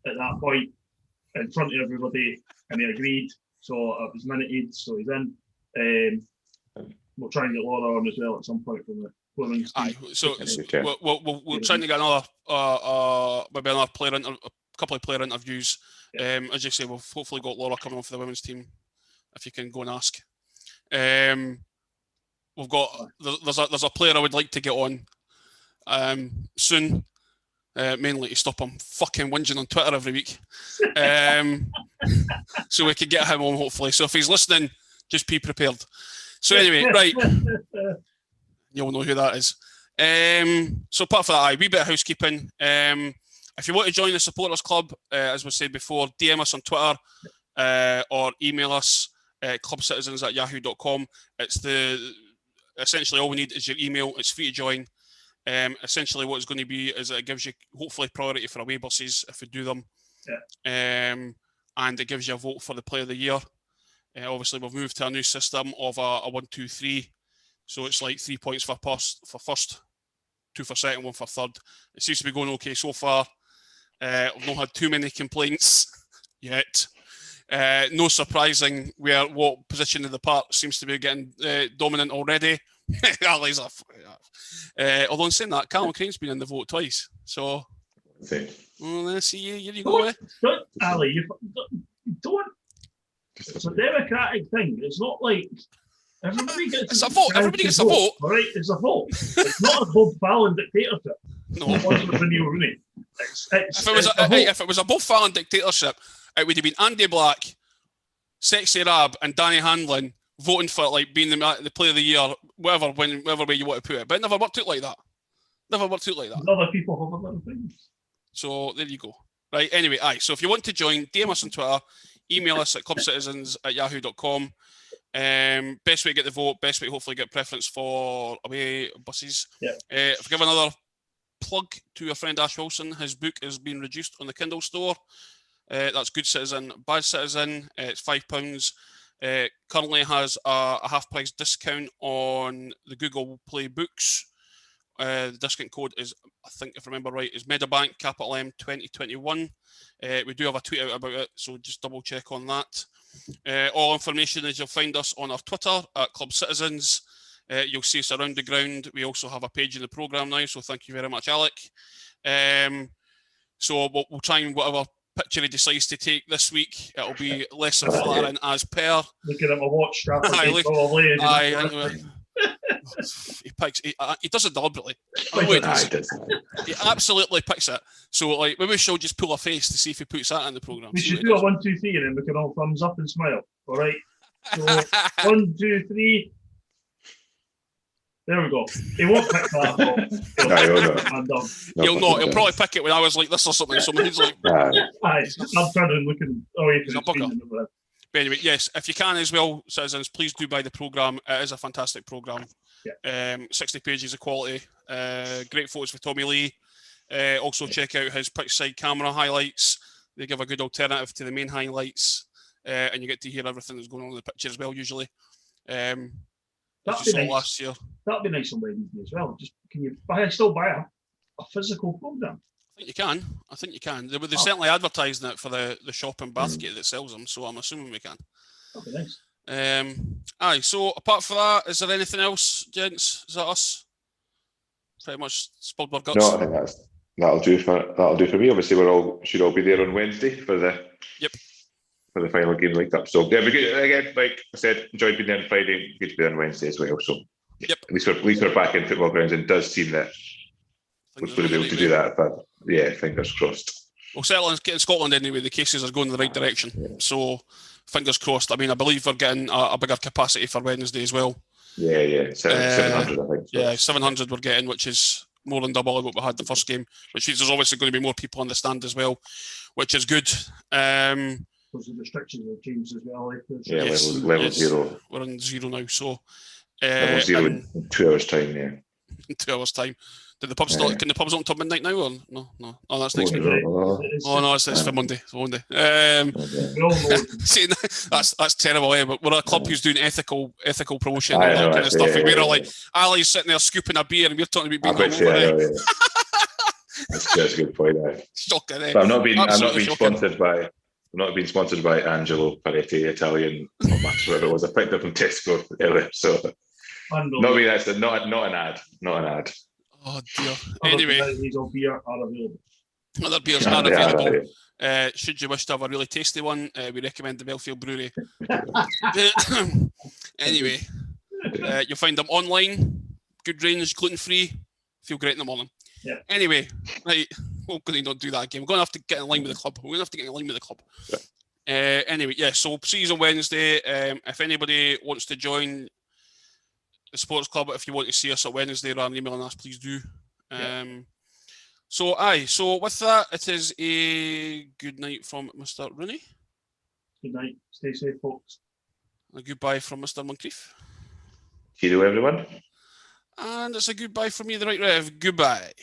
at that point in front of everybody, and he agreed. So it was minuted, so he's in. We'll try and get Laura on as well at some point from the women's team. Aye, so we're trying to get another maybe another couple of player interviews. As you say, we've hopefully got Laura coming on for the women's team. If you can go and ask, we've got there's a player I would like to get on soon. mainly to stop him fucking whinging on Twitter every week. So we can get him on, hopefully. So if he's listening, just be prepared. So anyway, right. You'll know who that is. So apart from that, a wee bit of housekeeping. If you want to join the supporters club, as we said before, DM us on Twitter or email us clubcitizens@yahoo.com. It's essentially all we need is your email. It's free to join. Essentially what it's going to be is it gives you hopefully priority for away buses if we do them. And it gives you a vote for the player of the year. Obviously we've moved to a new system of a 1-2-3. So it's like 3 points for first, 2 for second, 1 for third. It seems to be going okay so far. We've not had too many complaints yet. No surprising what position of the park seems to be getting dominant already. Although in saying that, Callum Crane's been in the vote twice. So, let's see, here you go. Ali, you don't. It's a democratic thing. It's not like everybody gets. It's a vote. Everybody gets a vote. All right, it's a vote. It's not a Bob Fallon dictatorship. No. It wasn't with Neal Rooney. If it was a Bob Fallon dictatorship, it would have been Andy Black, Sexy Rab, and Danny Handlin voting for like being the player of the year, whatever way you want to put it. But it never worked out like that. Other people have other things. So there you go. Right. Anyway, so if you want to join, DM us on Twitter, email us at clubcitizens@yahoo.com. Best way to get the vote, best way to hopefully get preference for away buses. If I give another plug to your friend Ash Wilson, his book has been reduced on the Kindle store. That's Good Citizen, Bad Citizen. It's £5. Currently has a half price discount on the Google Play Books. The discount code is, I think if I remember right, is Medabank capital M 2021. We do have a tweet out about it, so just double check on that. All information is you'll find us on our Twitter at Club Citizens. You'll see us around the ground. We also have a page in the programme now, so thank you very much, Alec. So we'll try and whatever picture he decides to take this week, it'll be less than flattering as per. Looking at my watch strap, he does it deliberately. He absolutely picks it. So like maybe we should just pull a face to see if he puts that in the programme. We should do a 1, 2, 3 and then we can all thumbs up and smile. All right. So 1, 2, 3. There we go. He won't pick that. He'll not. He'll probably pick it when I was like this or something. So he's like, I'm turning looking away from the screen. But anyway, yes, if you can as well, citizens, please do buy the programme. It is a fantastic programme. 60 pages of quality. Great photos for Tommy Lee. Also check out his pitch side camera highlights. They give a good alternative to the main highlights. And you get to hear everything that's going on in the picture as well, usually. That'd be nice. Last year. That'd be nice on Wednesday as well. Just can you still buy a physical programme? I think you can. They're certainly advertising it for the shop in Bathgate that sells them, so I'm assuming we can. That'd be nice. So apart from that, is there anything else, gents? Is that us? Pretty much spilled our guts. No, I think that'll do for me. Obviously, should all be there on Wednesday for the for the final game linked up. So yeah, we good again. Like I said, enjoyed being there on Friday. Good to be there on Wednesday as well. So at least we're back in football grounds, and it does seem that we're going to be able to do that. But yeah, fingers crossed. Well, certainly in Scotland anyway, the cases are going in the right direction. Yeah. So fingers crossed. I mean, I believe we're getting a bigger capacity for Wednesday as well. Yeah, 700 I think. So. Yeah, 700 we're getting, which is more than double what we had the first game, which means there's obviously going to be more people on the stand as well, which is good. Because the restrictions have changed as well. Level 0. We're on 0 now, so level 0 in 2 hours' time. Yeah, in 2 hours' time. Did the pubs start? Can the pubs open until midnight now? Or no? Oh, that's next week. Oh no, it's for Monday. It's Monday. See, that's terrible. But we're a club who's doing ethical promotion and all that kind of stuff. And we're all like, Ali's sitting there scooping a beer, and we're talking about being hungover. That's a good point. Shocking. But I'm not being sponsored by Angelo Paretti Italian or whatever it was. I picked up from Tesco earlier, so not an ad. Oh dear. Anyway, other beers are available. Should you wish to have a really tasty one, we recommend the Belfield Brewery. Anyway, you'll find them online. Good range, gluten-free. Feel great in the morning. Yeah. Anyway, right. we're going to not do that again. We're going to have to get in line with the club. Anyway, yeah, so see you on Wednesday. If anybody wants to join the sports club, if you want to see us at Wednesday rather than emailing us, please do. So with that, it is a good night from Mr. Rooney. Good night. Stay safe, folks. A goodbye from Mr. Moncrief. Cheerio, everyone. And it's a goodbye from me, the Right Rev. Goodbye.